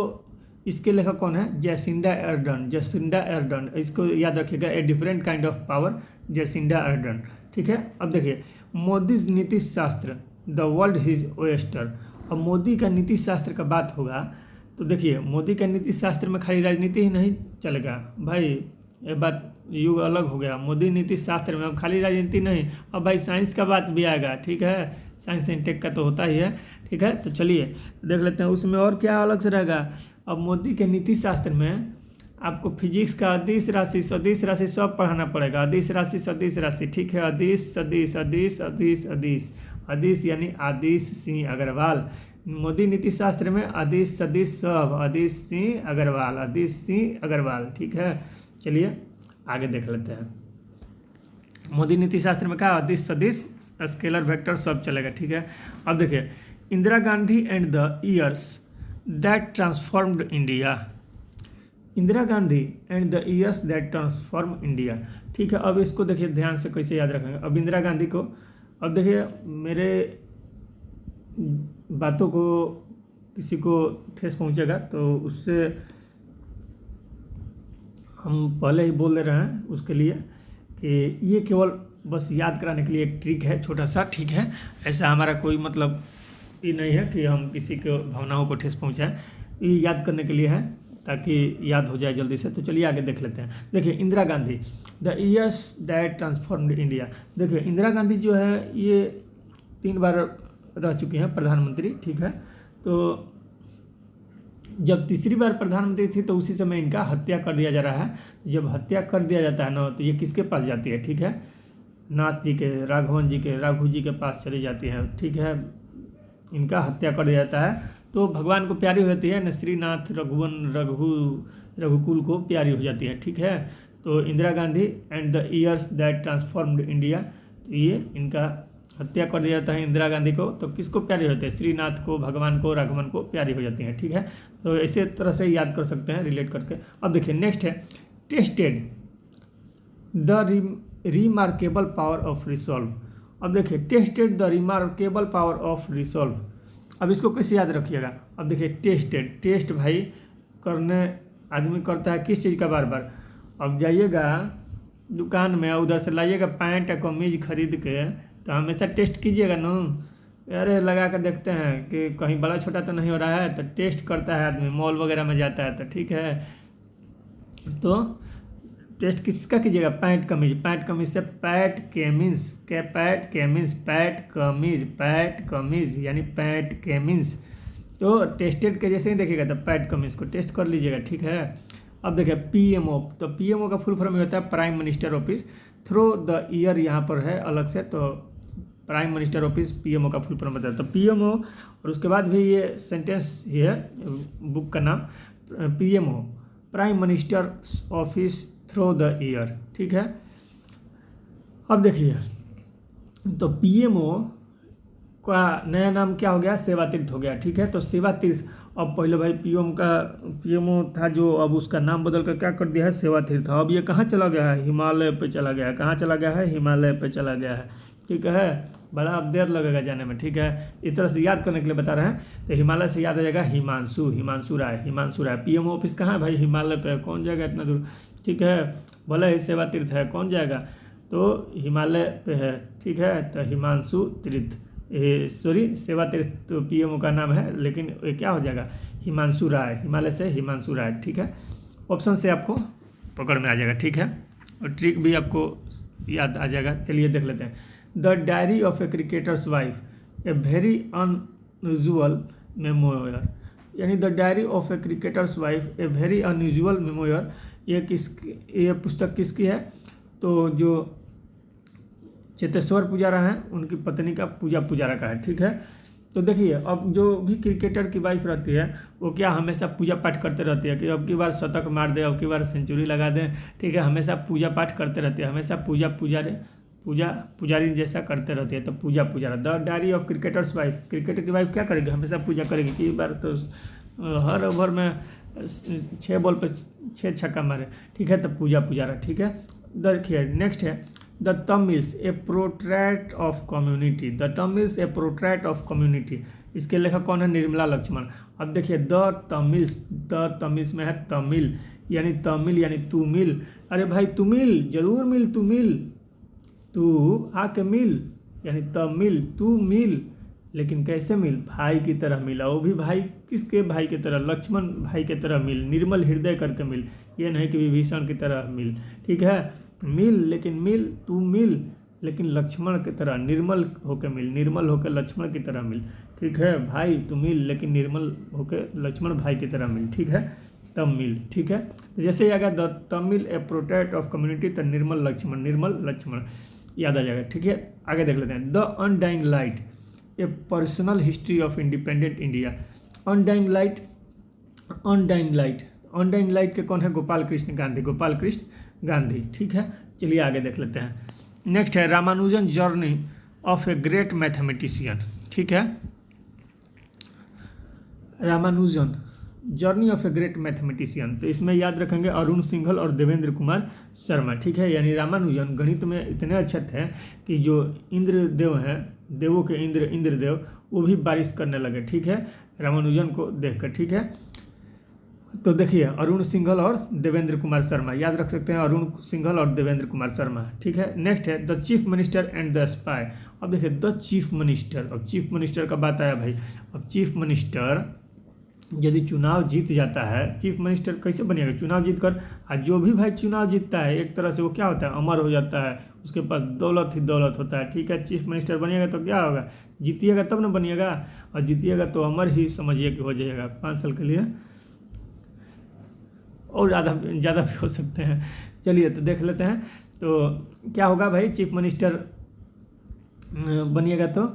Speaker 1: इसके लेखक कौन है? Jacinda Ardern. जैसिंडा अर्डर्न, इसको याद रखिएगा, a different kind of power, Jacinda Ardern. ठीक है, अब देखिए मोदीज नीति शास्त्र, द वर्ल्ड हिज ओएस्टर। अब मोदी का नीति शास्त्र का बात होगा तो देखिए मोदी का नीति शास्त्र में खाली राजनीति ही नहीं चलेगा भाई, ये बात युग अलग हो गया। मोदी नीति शास्त्र में अब खाली राजनीति नहीं, अब भाई साइंस का बात भी आएगा। ठीक है, साइंस एंड टेक का तो होता ही है। ठीक है, तो चलिए देख लेते हैं उसमें और क्या अलग से रहेगा। अब मोदी के नीति शास्त्र में आपको फिजिक्स का अदिश राशि, सदिश राशि सब पढ़ाना पड़ेगा। अदिश राशि, सदिश राशि। ठीक है, अदिश, सदिश, अदिश, अदिश, अदिश, अदिश यानी आदिश सिंह अग्रवाल। मोदी नीति शास्त्र में अदिश, सदिश सब, अदिश सिंह अग्रवाल, अदिश सिंह अग्रवाल। ठीक है, चलिए आगे देख लेते हैं। मोदी नीति शास्त्र में क्या? अदिश, सदिश, स्केलर, वेक्टर सब चलेगा। ठीक है, अब देखिए Indira Gandhi and the years that transformed India. Indira Gandhi and the years that transform India. ठीक है, अब इसको देखिए ध्यान से कैसे याद रखेंगे। अब इंदिरा गांधी को, अब देखिए मेरे बातों को किसी को ठेस पहुंचेगा तो उससे हम पहले ही बोल दे रहे हैं उसके लिए कि ये केवल बस याद कराने के लिए एक ट्रिक है छोटा सा। ठीक है, ऐसा हमारा कोई मतलब ये नहीं है कि हम किसी के भावनाओं को ठेस पहुंचाएं, ये याद करने के लिए है ताकि याद हो जाए जल्दी से। तो चलिए आगे देख लेते हैं। देखिए Indira Gandhi, the years that transformed India. देखिए इंदिरा गांधी जो है ये 3 बार रह चुकी हैं प्रधानमंत्री। ठीक है, तो जब तीसरी बार प्रधानमंत्री थी तो उसी समय इनका हत्या कर दिया जा रहा है। जब हत्या कर दिया जाता है ना तो ये किसके पास जाती है? ठीक है, नाथ जी के, राघवन जी के, राघु जी के पास चली जाती है। ठीक है, इनका हत्या कर दिया जाता है तो भगवान को प्यारी हो जाती है न, श्रीनाथ रघुवन रघुकुल को प्यारी हो जाती है। ठीक है, तो Indira Gandhi and the years that transformed India, तो ये इनका हत्या कर दिया जाता है इंदिरा गांधी को, तो किसको प्यारी हो जाती है? श्रीनाथ को, भगवान को, राघवन को प्यारी हो जाती है। ठीक है, तो इसी तरह से याद कर सकते हैं रिलेट करके। अब देखिए नेक्स्ट है tested the remarkable power of resolve. अब देखिए tested the remarkable power of resolve. अब इसको कैसे याद रखिएगा? अब देखिए टेस्टेड, टेस्ट भाई करने आदमी करता है किस चीज़ का? बार बार। अब जाइएगा दुकान में, उधर से लाइएगा पैंट या कमीज खरीद के तो हमेशा टेस्ट कीजिएगा ना, अरे लगा कर देखते हैं कि कहीं बड़ा छोटा तो नहीं हो रहा है, तो टेस्ट करता है आदमी। मॉल वगैरह में जाता है तो ठीक है, तो टेस्ट किसका कीजिएगा? पैंट कमीज। पैंट कमीज से पैट केमिन्स के, पैट केमिन्स, पैट कमीज, पैट कमीज यानी पैट केमिन्स। तो टेस्टेड के जैसे ही देखिएगा तो पैट कमीज को टेस्ट कर लीजिएगा। ठीक है, अब देखिए पीएमओ, तो पीएमओ का फुल फॉर्म होता है prime minister office. Through the year यहाँ पर है अलग से, तो प्राइम मिनिस्टर ऑफिस पीएमओ का फुल फॉर्म बताया। तो पीएमओ और उसके बाद भी ये सेंटेंस ही है बुक का नाम, PMO prime minister office through the year. ठीक है, अब देखिए तो पीएमओ का नया नाम क्या हो गया? सेवा तीर्थ हो गया। ठीक है, तो सेवा तीर्थ। अब पहले भाई पीएमओ था जो, अब उसका नाम बदल कर क्या कर दिया है? सेवा तीर्थ। अब ये कहाँ चला गया है? हिमालय पे चला गया है। कहाँ चला गया है? हिमालय पे चला गया है। ठीक है, बड़ा अब देर लगेगा जाने में। ठीक है, इस तरह से याद करने के लिए बता रहे हैं। तो हिमालय से याद आ जाएगा हिमांशु, हिमांशु राय, हिमांशु राय। पीएमओ ऑफिस कहाँ है भाई? हिमालय पे। कौन जाएगा इतना दूर? ठीक है, भले ही सेवा तीर्थ है, कौन जाएगा? तो हिमालय पे है। ठीक है, तो हिमांशु तीर्थ, सॉरी सेवा तीर्थ तो पीएमओ का नाम है, लेकिन ये क्या हो जाएगा? हिमांशु राय, हिमालय से हिमांशु राय। ठीक है, ऑप्शन से आपको पकड़ में आ जाएगा। ठीक है, और ट्रिक भी आपको याद आ जाएगा। चलिए देख लेते हैं। The diary of a cricketer's wife, a very unusual memoir. यानी the diary of a cricketer's wife, a very unusual memoir. ये पुस्तक किसकी है? तो जो चेतेश्वर पुजारा हैं उनकी पत्नी का, पूजा पुजारा का है। ठीक है, तो देखिए अब जो भी क्रिकेटर की वाइफ रहती है वो क्या हमेशा पूजा पाठ करते रहती है कि अब की बार शतक मार दे, अब की बार सेंचुरी लगा दें। ठीक है, हमेशा पूजा पाठ करते रहती है, हमेशा पुजारी जैसा करते रहती है। तो Pooja Pujara. The diary of cricketer's wife, cricketer की वाइफ क्या करेगी? हमेशा पूजा करेगी कि बार तो हर ओवर में 6 बॉल पे 6 छक्का मारे। ठीक है, तो पूजा पुजारा। ठीक है, देखिए नेक्स्ट है the Tamils, A portrait of community. The Tamils, A portrait of community. इसके लेखक कौन है? निर्मला लक्ष्मण। अब देखिए द तमिल्स में है तमिल, यानी तू मिल। अरे भाई तू मिल, जरूर मिल, तू मिल, तू आके मिल, यानी तमिल, तू मिल। लेकिन कैसे मिल? भाई की तरह मिला, वो भी भाई किसके भाई की तरह? लक्ष्मण भाई की तरह मिल, निर्मल हृदय करके मिल, ये नहीं कि विभीषण की तरह मिल। ठीक है, मिल, लेकिन मिल, तू मिल, लेकिन लक्ष्मण की तरह निर्मल होकर मिल, निर्मल होकर लक्ष्मण की तरह मिल। ठीक है, भाई तू मिल, लेकिन निर्मल होकर लक्ष्मण भाई की तरह मिल। ठीक है, तब मिल। ठीक है, तो जैसे ही आ गया the Tamil A protect of community, तो निर्मल लक्ष्मण याद आ जाएगा। ठीक है, आगे देख लेते हैं। The undying light A personal history of independent India. Undying light के कौन है? गोपाल कृष्ण गांधी। ठीक है, चलिए आगे देख लेते हैं। नेक्स्ट है Ramanujan journey of a great mathematician. ठीक है, Ramanujan journey of a great mathematician, तो इसमें याद रखेंगे अरुण सिंघल और देवेंद्र कुमार शर्मा। ठीक है, यानी रामानुजन गणित में इतने अच्छे थे कि जो इंद्रदेव हैं, देवों के इंद्रदेव, वो भी बारिश करने लगे। ठीक है, रामानुजन को देखकर। ठीक है, तो देखिए अरुण सिंघल और देवेंद्र कुमार शर्मा, याद रख सकते हैं अरुण सिंघल और देवेंद्र कुमार शर्मा। ठीक है, नेक्स्ट है the chief minister and the spy. अब देखिए द चीफ मिनिस्टर, अब चीफ मिनिस्टर का बात आया भाई। अब चीफ मिनिस्टर यदि चुनाव जीत जाता है, चीफ मिनिस्टर कैसे बनेगा? चुनाव जीत कर, और जो भी भाई चुनाव जीतता है एक तरह से वो क्या होता है? अमर हो जाता है, उसके पास दौलत ही दौलत होता है। ठीक है, चीफ मिनिस्टर बनिएगा तो क्या होगा? जीतिएगा तब ना बनिएगा, और जीतिएगा तो अमर ही समझिए कि हो जाएगा 5 साल के लिए, और ज़्यादा भी हो सकते हैं। चलिए तो देख लेते हैं, तो क्या होगा भाई? चीफ मिनिस्टर बनिएगा तो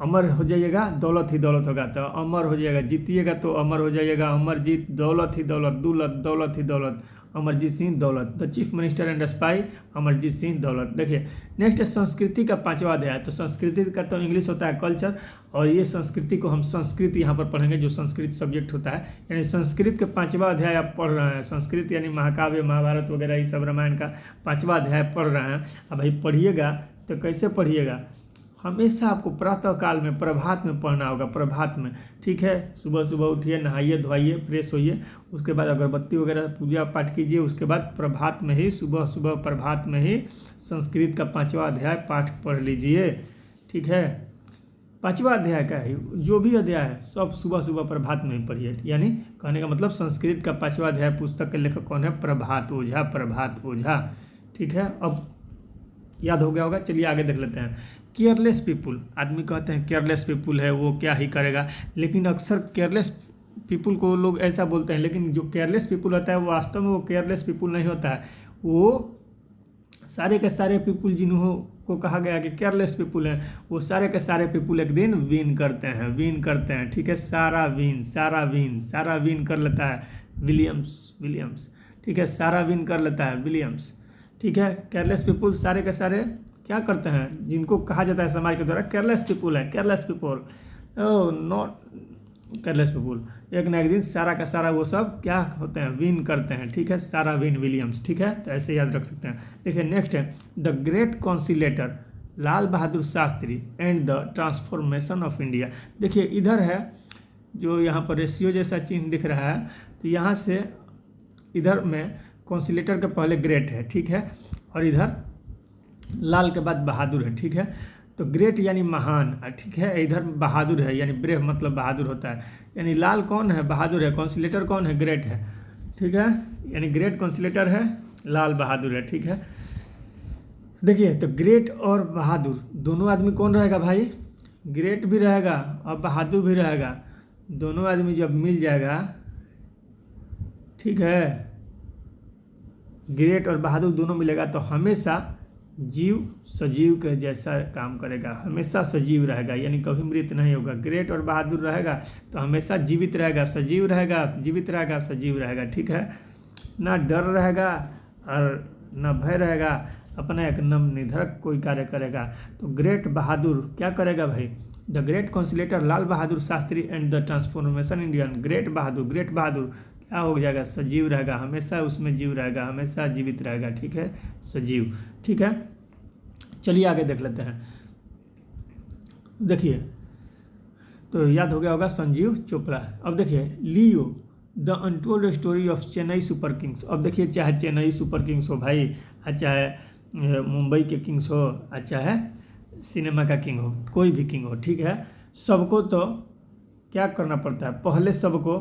Speaker 1: अमर हो जाइएगा, दौलत ही दौलत होगा तो अमर हो जाएगा, जीतिएगा तो अमर हो जाइएगा, अमरजीत, दौलत ही दौलत, दौलत ही दौलत, अमरजीत सिंह दौलत। The chief minister and spy Amarjeet Singh दौलत। देखिए नेक्स्ट है संस्कृति का 5वां अध्याय। तो संस्कृति का तो इंग्लिश होता है कल्चर, और ये संस्कृति को हम संस्कृत यहाँ पर पढ़ेंगे, जो संस्कृत सब्जेक्ट होता है। यानी संस्कृत का 5वां अध्याय आप पढ़ रहे हैं। संस्कृत यानी महाकाव्य, महाभारत वगैरह, ये सब रामायण का 5वां अध्याय पढ़ रहे हैं। अब भाई पढ़िएगा तो कैसे पढ़िएगा? हमेशा आपको प्रातः काल में, प्रभात में पढ़ना होगा, प्रभात में। ठीक है, सुबह सुबह उठिए, नहाइए धोइए, फ्रेश होइए, उसके बाद अगरबत्ती वगैरह पूजा पाठ कीजिए, उसके बाद प्रभात में ही, सुबह सुबह प्रभात में ही संस्कृत का 5वां अध्याय पाठ पढ़ लीजिए। ठीक है, 5वां अध्याय का ही जो भी अध्याय है सब सुबह सुबह प्रभात में ही पढ़िए। यानी कहने का मतलब संस्कृत का 5वां अध्याय पुस्तक के लेखक कौन है? प्रभात ओझा। ठीक है, अब याद हो गया होगा। चलिए आगे देख लेते हैं। केयरलेस पीपुल, आदमी कहते हैं केयरलेस पीपुल है, वो क्या ही करेगा, लेकिन अक्सर केयरलेस पीपुल को लोग ऐसा बोलते हैं, लेकिन जो केयरलेस पीपुल होता है वो वास्तव में वो केयरलेस पीपुल नहीं होता है। वो सारे के सारे पीपुल जिन्हों को कहा गया कि केयरलेस पीपुल हैं, वो सारे के सारे पीपुल एक दिन विन करते हैं। ठीक है, सारा विन कर लेता है विलियम्स। ठीक है, सारा विन कर लेता है विलियम्स। ठीक है, केयरलेस पीपुल सारे के सारे क्या करते हैं? जिनको कहा जाता है समाज के द्वारा केयरलेस पीपुल है, careless people, not careless people, एक ना एक दिन सारा का सारा वो सब क्या होते हैं? विन करते हैं। ठीक है, सारा विन विलियम्स। ठीक है, तो ऐसे याद रख सकते हैं। देखिए नेक्स्ट है the great conciliator Lal Bahadur Shastri and the transformation of India. देखिए इधर है जो यहाँ पर रेशियो जैसा चिन्ह दिख रहा है, तो यहाँ से इधर में कॉन्सिलेटर के पहले ग्रेट है। ठीक है, और इधर लाल के बाद बहादुर है। ठीक है, तो ग्रेट यानी महान, ठीक है, इधर बहादुर है, यानी ब्रेव मतलब बहादुर होता है। यानी लाल कौन है? बहादुर है। कॉन्सिलेटर कौन है? ग्रेट है। ठीक है, यानी ग्रेट कॉन्सिलेटर है, लाल बहादुर है। ठीक है, देखिए तो ग्रेट और बहादुर दोनों आदमी कौन रहेगा भाई? ग्रेट भी रहेगा और बहादुर भी रहेगा, दोनों आदमी जब मिल जाएगा, ठीक है, ग्रेट और बहादुर दोनों मिलेगा तो हमेशा जीव सजीव के जैसा काम करेगा, हमेशा सजीव रहेगा, यानी कभी मृत नहीं होगा। ग्रेट और बहादुर रहेगा तो हमेशा जीवित रहेगा, सजीव रहेगा, जीवित रहेगा, सजीव रहेगा। ठीक है, ना डर रहेगा और ना भय रहेगा, अपना एक नम निधरक कोई कार्य करेगा। तो ग्रेट बहादुर क्या करेगा भाई? The great conciliator Lal Bahadur Shastri and the transformation Indian. Great Bahadur क्या हो जाएगा? सजीव रहेगा, हमेशा उसमें जीव रहेगा, हमेशा जीवित रहेगा। ठीक है, सजीव। ठीक है, चलिए आगे देख लेते हैं। देखिए तो याद हो गया होगा संजीव चोपड़ा। अब देखिए Leo the untold story of Chennai super Kings. अब देखिए चाहे चेन्नई सुपर किंग्स हो भाई, चाहे मुंबई के किंग्स हो, चाहे सिनेमा का किंग हो, कोई भी किंग हो, ठीक है, सबको तो क्या करना पड़ता है, पहले सबको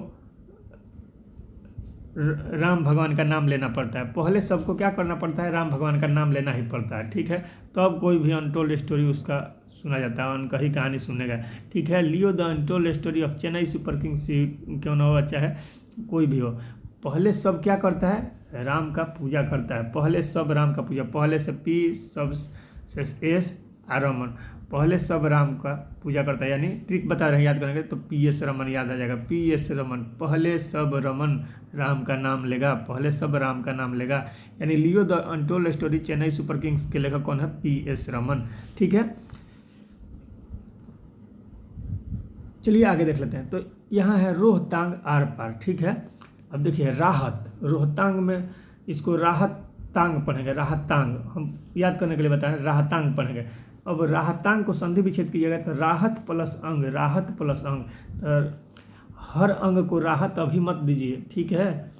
Speaker 1: राम भगवान का नाम लेना पड़ता है। पहले सबको क्या करना पड़ता है, राम भगवान का नाम लेना ही पड़ता है, ठीक है। तो अब कोई भी अनटोल्ड स्टोरी उसका सुना जाता है, उनका ही कहानी सुनेगा, ठीक है। Leo the untold story of Chennai super Kings क्यों ना हो, चाहे कोई भी हो, पहले सब क्या करता है, राम का पूजा करता है। पहले सब राम का पूजा, पहले से पी सब से एस आर रमन, पहले सब राम का पूजा करता है। यानी ट्रिक बता रहे हैं, याद करेंगे तो पी एस रमन याद आ जाएगा। पी एस रमन, पहले सब रमन राम का नाम लेगा, पहले सब राम का नाम लेगा। यानी Leo the untold story Chennai super Kings के लेखक कौन है, पी एस रमन, ठीक है। चलिए आगे देख लेते हैं। तो यहाँ है रोहतांग आर पार, ठीक है। अब देखिए राहत, रोहतांग में इसको राहत तांग पढ़ेंगे, राहतांग, हम याद करने के लिए बताएं, राहतांग पढ़ेंगे। अब राहतांग को संधि विच्छेद कीजिएगा तो राहत प्लस अंग, राहत प्लस अंग, तो हर अंग को राहत अभी मत दीजिए, ठीक है।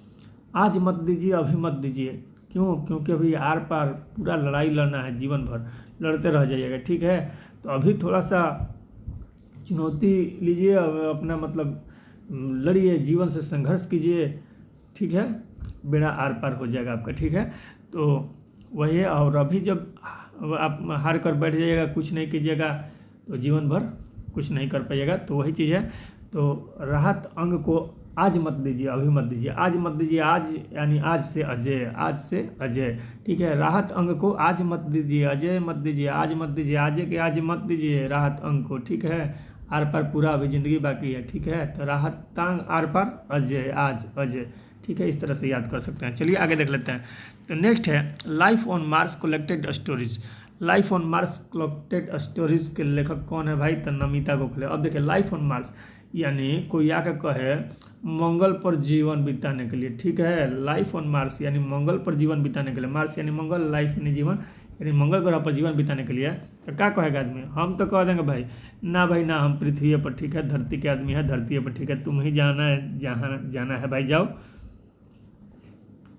Speaker 1: आज मत दीजिए, अभी मत दीजिए। क्यों? क्योंकि अभी आर पार पूरा लड़ाई लड़ना है, जीवन भर लड़ते रह जाइएगा, ठीक है। तो अभी थोड़ा सा चुनौती लीजिए, अपना मतलब लड़िए, जीवन से संघर्ष कीजिए, ठीक है, बेड़ा आर पार हो जाएगा आपका, ठीक है। तो वही है। और अभी जब आप हार कर बैठ जाइएगा, कुछ नहीं कीजिएगा, तो जीवन भर कुछ नहीं कर पाइएगा। तो वही चीज़ है। तो राहत अंग को आज मत दीजिए, अभी मत दीजिए, आज मत दीजिए, आज यानी आज से अजय, आज से अजय, ठीक है। राहत अंग को आज मत दीजिए, अजय मत दीजिए, आज मत दीजिए, आज के आज मत दीजिए राहत अंग को, ठीक है। आर पार पूरा अभी ज़िंदगी बाकी है, ठीक है। तो राहत तांग आर पार अजय, आज अजय, ठीक है। इस तरह से याद कर सकते हैं। चलिए आगे देख लेते हैं। तो नेक्स्ट है life on Mars collected stories. Life on Mars collected stories के लेखक कौन है भाई, तो नमिता गोखले। अब देखिए लाइफ ऑन मार्स यानी कोई आकर कहे मंगल पर जीवन बिताने के लिए, ठीक है। लाइफ ऑन मार्स यानी मंगल पर जीवन बिताने के लिए, मार्स यानी मंगल, लाइफ यानी जीवन, यानी मंगल ग्रह पर जीवन बिताने के लिए। तो क्या कहेगा आदमी, हम तो कह देंगे भाई ना, हम पृथ्वी पर, ठीक है, धरती के आदमी है, धरती पर, ठीक है, तुम ही जाना है, जहाँ जाना है भाई जाओ,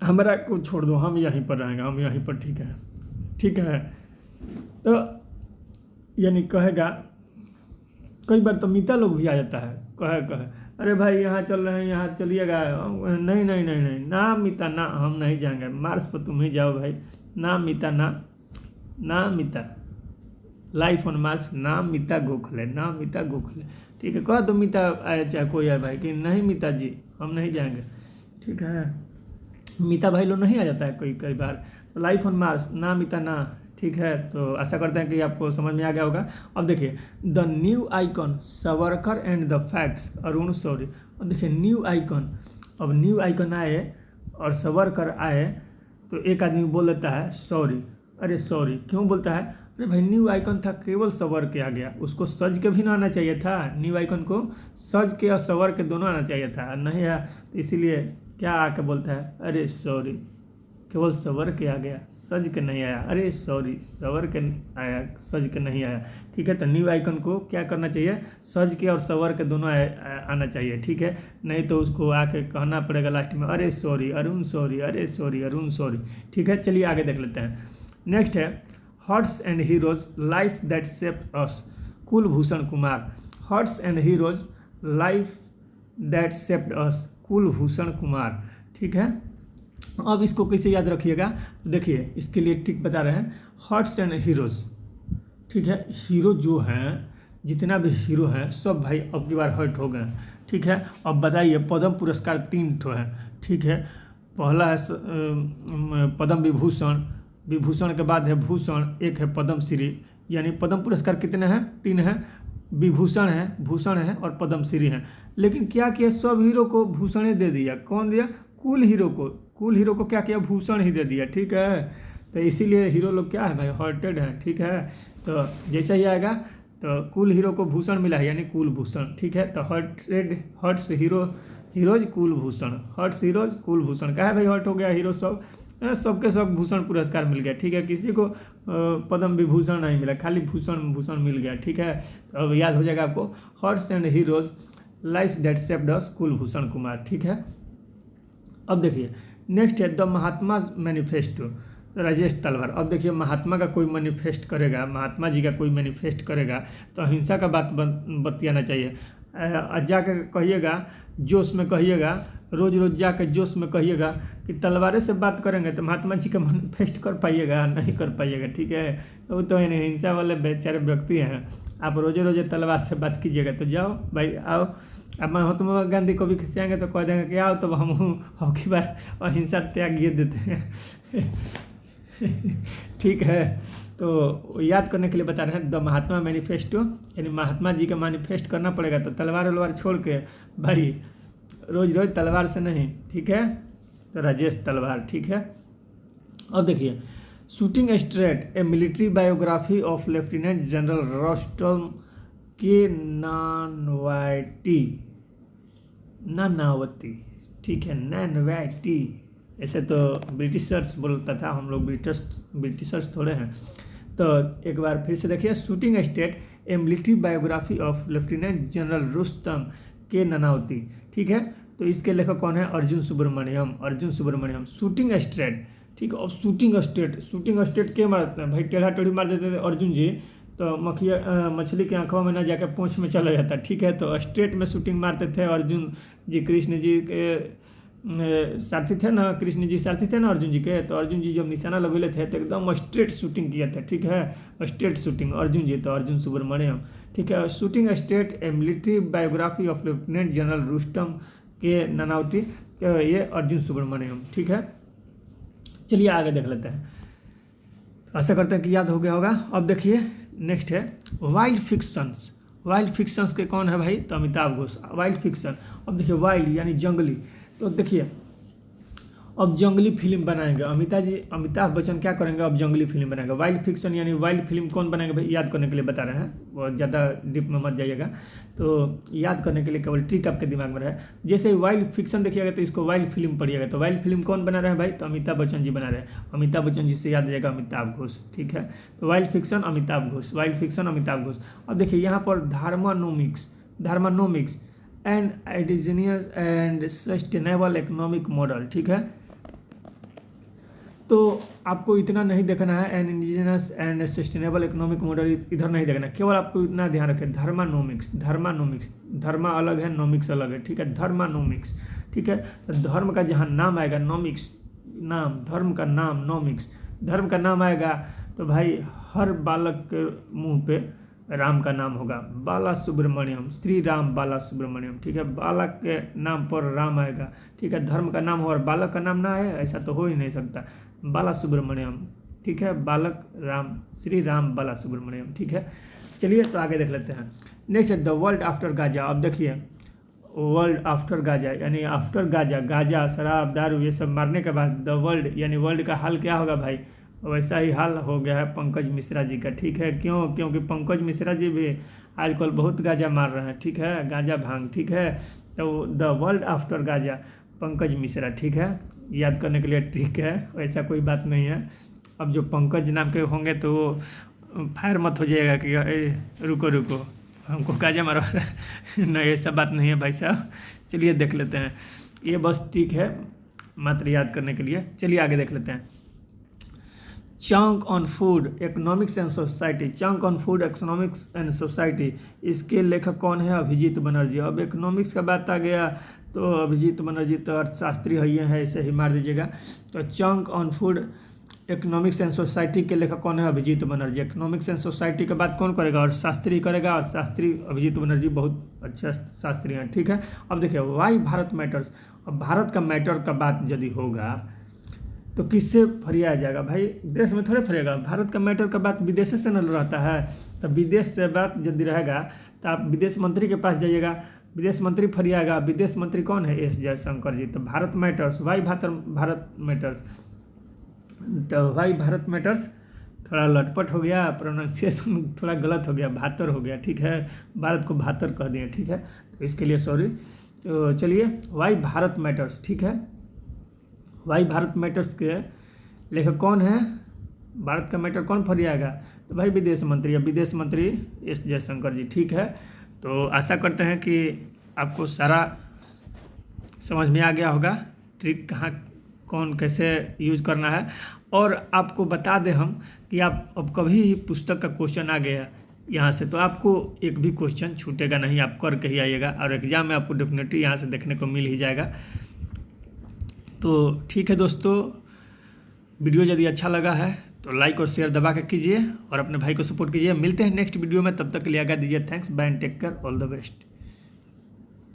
Speaker 1: हमारा को छोड़ दो, हम यहीं पर रहेंगे, हम यहीं पर, ठीक है, ठीक है। तो यानी कहेगा, कई बार तो मीता लोग भी आ जाता है, कहे अरे भाई यहाँ चल रहे हैं, यहाँ चलिएगा, नहीं नहीं नहीं नहीं, ना मीता ना, हम नहीं जाएंगे, मार्स पर तुम ही जाओ भाई, ना मीता ना मीता, लाइफ ऑन मार्स, ना मीता गोखले, ना मीता गोखले, ठीक है। कह दो मीता आए चाहे कोई आए भाई कि नहीं मीता जी हम नहीं जाएंगे, ठीक है। मीता भाई लोग नहीं आ जाता है कई बार। तो लाइफ ऑन मार्स, ना मीता ना, ठीक है। तो आशा करते हैं कि आपको समझ में आ गया होगा। अब देखिए the new icon Savarkar and the facts, Arun Shourie. अब देखिए न्यू आइकन, अब न्यू आइकन आए और सावरकर आए तो एक आदमी बोल देता है सॉरी, अरे सॉरी क्यों बोलता है, अरे भाई न्यू आइकन था, केवल सवर के आ गया, उसको सज के भी ना आना चाहिए था, न्यू आइकन को सज के और सवर के दोनों आना चाहिए था, नहीं आया, तो इसीलिए क्या आके बोलता है, अरे सॉरी, केवल सवर के आ गया, सज के नहीं आया, अरे सॉरी सवर के आया, सज के नहीं आया, ठीक है। तो न्यू आइकन को क्या करना चाहिए, सज के और सवर के दोनों आना चाहिए, ठीक है। नहीं तो उसको आके कहना पड़ेगा लास्ट में, अरे सॉरी अरुण सॉरी, अरे सॉरी अरुण सॉरी, ठीक है। चलिए आगे देख लेते हैं। नेक्स्ट है hearts and heroes life that shaped us, Kulbhushan Kumar. Hearts and heroes life that shaped us, Kulbhushan Kumar, ठीक है। अब इसको कैसे याद रखिएगा, देखिए इसके लिए ट्रिक बता रहे हैं। हॉर्ट्स एंड हीरोज, ठीक है, हीरो जो हैं, जितना भी हीरो हैं सब भाई अब की बार हर्ट हो गए, ठीक है। अब बताइए पद्म पुरस्कार 3 ठो हैं, ठीक है। पहला है पद्म विभूषण, विभूषण के बाद है भूषण, एक है पद्म श्री, यानी पद्म पुरस्कार कितने हैं, 3 हैं, विभूषण है, भूषण है और पद्म श्री हैं। लेकिन क्या किया, सब हीरो को भूषण ही दे दिया, कौन दिया, कुल हीरो को क्या किया, भूषण ही दे दिया, ठीक है। तो इसीलिए हीरो लोग क्या है भाई, हॉर्टेड हैं, ठीक है। तो जैसा ही आएगा तो कुल हीरो को भूषण मिला है, यानी कुलभूषण, ठीक है। तो hurts heroes Kulbhushan, hurts heroes Kulbhushan, क्या है भाई, हर्ट हो गया हीरो सब, सबके सब भूषण पुरस्कार मिल गया, ठीक है। किसी को पद्म विभूषण नहीं मिला, खाली भूषण मिल गया, ठीक है। तो अब याद हो जाएगा आपको, hearts and heroes life that shaped us, Kulbhushan Kumar, ठीक है। अब देखिए नेक्स्ट है द महात्मा मैनिफेस्टो, राजेश तलवार। अब देखिए महात्मा का कोई मैनिफेस्ट करेगा, महात्मा जी का कोई मैनिफेस्ट करेगा तो अहिंसा का बात बतियाना चाहिए। जाके कहिएगा, जोश में कहिएगा, रोज़ रोज़ जाके जोश में कहिएगा कि तलवारें से बात करेंगे तो महात्मा जी का मैनिफेस्ट कर पाइएगा, नहीं कर पाइएगा, ठीक है। वो तो हिंसा वाले बेचारे व्यक्ति हैं, आप रोज़े रोज़े तलवार से बात कीजिएगा। तो जाओ भाई आओ, अब महात्मा गांधी को भी खिसियाएंगे तो कह देंगे कि आओ तो हम की बार अहिंसा त्याग ये देते हैं ठीक है। तो याद करने के लिए बता रहे हैं द महात्मा मैनिफेस्टो, यानी महात्मा जी का मैनिफेस्ट करना पड़ेगा। तो तलवार वलवार छोड़ के भाई रोज़ रोज़ तलवार से नहीं, ठीक है। तो राजेश तलवार, ठीक है। अब देखिए shooting straight, A military biography of lieutenant general rostrum के नानावती, ठीक है, नानवैटी। ऐसे तो ब्रिटिशर्स बोलता था, हम लोग ब्रिटिशर्स थोड़े हैं। तो एक बार फिर से देखिए shooting state, A military biography of lieutenant general Rustam के नानावती, ठीक है। तो इसके लेखक कौन है? अर्जुन सुब्रमण्यम। शूटिंग स्टेट, ठीक है। और शूटिंग स्टेट के मारते हैं भाई, टेढ़ा टेढ़ी मार देते थे अर्जुन जी, तो मछली के आंखों में ना जाकर पूंछ में चला जाता, ठीक है। तो स्ट्रेट में शूटिंग मारते थे अर्जुन जी, कृष्ण जी के सारथी थे ना, कृष्ण जी सारथी थे ना अर्जुन जी के। तो अर्जुन जी जब निशाना लगेले थे तो एकदम स्ट्रेट शूटिंग किया था, ठीक है, स्ट्रेट शूटिंग अर्जुन जी, तो अर्जुन सुब्रमण्यम, ठीक है। Shooting state, A military biography of lieutenant general Rustam के नानावती, ये अर्जुन सुब्रमण्यम, ठीक है। चलिए आगे देख लेते हैं, आशा करते हैं कि याद हो गया होगा। अब देखिए नेक्स्ट है वाइल्ड फिक्शंस के कौन है भाई? तो अमिताभ घोष, वाइल्ड फिक्शन। अब देखिए वाइल्ड यानी जंगली, तो देखिए अब जंगली फिल्म बनाएंगे अमिताभ बच्चन, क्या करेंगे? अब जंगली फिल्म बनाएंगे। वाइल्ड फिक्शन यानी वाइल्ड फिल्म कौन बनाएंगे भाई? याद करने के लिए बता रहे हैं, बहुत ज़्यादा डीप में मत जाइएगा, तो याद करने के लिए केवल ट्रिक आपके दिमाग में रहे। जैसे वाइल्ड फिक्शन देखिएगा तो इसको वाइल्ड फिल्म पढ़िएगा, तो वाइल्ड फिल्म कौन बना रहे हैं भाई? तो अमिताभ बच्चन जी बना रहे हैं। अमिताभ बच्चन जी से याद आ जाएगा अमिताभ घोष, ठीक है। तो वाइल्ड फिक्शन अमिताभ घोष। अब देखिए यहाँ पर Dharmanomics and indigenous and sustainable economic model, ठीक है। तो आपको इतना नहीं देखना है, an indigenous and sustainable economic model इधर नहीं देखना, केवल आपको इतना ध्यान रखें धर्मानोमिक्स, धर्मा अलग है, नोमिक्स अलग है, ठीक है। धर्मानोमिक्स, ठीक है। तो धर्म का जहाँ नाम आएगा नोमिक्स, नाम, धर्म का नाम नोमिक्स, धर्म का नाम आएगा तो भाई हर बालक के मुंह पे राम का नाम होगा, बाला सुब्रमण्यम, श्री राम बाला सुब्रमण्यम, ठीक है। बालक के नाम पर राम आएगा, ठीक है। धर्म का नाम हो और बालक का नाम ना है, ऐसा तो हो ही नहीं सकता। बाला सुब्रमण्यम, ठीक है, बालक राम, श्री राम बाला सुब्रमण्यम, ठीक है। चलिए तो आगे देख लेते हैं। नेक्स्ट है द वर्ल्ड आफ्टर गाजा। अब देखिए वर्ल्ड आफ्टर गाजा यानी आफ्टर गाजा शराब दारू ये सब मारने के बाद द वर्ल्ड यानी वर्ल्ड का हाल क्या होगा भाई? वैसा ही हाल हो गया है पंकज मिश्रा जी का, ठीक है। क्योंकि पंकज मिश्रा जी भी आजकल बहुत गांजा मार रहे हैं, ठीक है, गांजा भांग, ठीक है। तो द वर्ल्ड आफ्टर गांजा पंकज मिश्रा, ठीक है। याद करने के लिए ठीक है, वैसा कोई बात नहीं है। अब जो पंकज नाम के होंगे तो फायर मत हो जाएगा कि रुको हमको गांजा मारवा रहा है नहीं, ऐसा बात नहीं है भाई साहब। चलिए देख लेते हैं, ये बस ठीक है मात्र याद करने के लिए। चलिए आगे देख लेते हैं। Chunk on food economics and society, इसके लेखक कौन है? अभिजीत बनर्जी। अब इकोनॉमिक्स का बात आ गया तो अभिजीत बनर्जी तो अर्थशास्त्री है, ऐसे ही मार दीजिएगा। तो chunk on food economics and society के लेखक कौन है? Abhijit Banerjee. Economics and society की बात कौन करेगा? और शास्त्री करेगा, और शास्त्री अभिजीत बनर्जी बहुत अच्छा शास्त्री हैं, ठीक है। अब देखिए वाई भारत मैटर्स। अब भारत का मैटर का बात यदि होगा तो किससे फरियाया जाएगा भाई? देश में थोड़े फरियागा, भारत का मैटर का बात विदेश से न रहता है। तो विदेश से बात यदि रहेगा तो आप विदेश मंत्री के पास जाइएगा, विदेश मंत्री फरियाएगा। विदेश मंत्री कौन है? एस जयशंकर जी। तो Bharat matters, why Bharat matters, तो वाई भारत मैटर्स थोड़ा लटपट हो गया, प्रोनाउंसिएशन थोड़ा गलत हो गया, भातर हो गया, ठीक है। भारत को भातर कह दिए, ठीक है, तो इसके लिए सॉरी। तो चलिए वाई भारत मैटर्स, ठीक है। वाई भारत मैटर्स के लेखक कौन है? भारत का मैटर कौन फरियाएगा? तो भाई विदेश मंत्री, या विदेश मंत्री एस जयशंकर जी। ठीक है, तो आशा करते हैं कि आपको सारा समझ में आ गया होगा, ट्रिक कहाँ कौन कैसे यूज करना है। और आपको बता दें हम कि आप अब कभी ही पुस्तक का क्वेश्चन आ गया यहाँ से तो आपको एक भी क्वेश्चन छूटेगा नहीं, आप करके ही आइएगा और एग्ज़ाम में आपको डेफिनेटली यहाँ से देखने को मिल ही जाएगा। तो ठीक है दोस्तों, वीडियो यदि अच्छा लगा है तो लाइक और शेयर दबा के कीजिए और अपने भाई को सपोर्ट कीजिए। मिलते हैं नेक्स्ट वीडियो में, तब तक के लिए आज्ञा दीजिए। Thanks, bye and take care, all the best.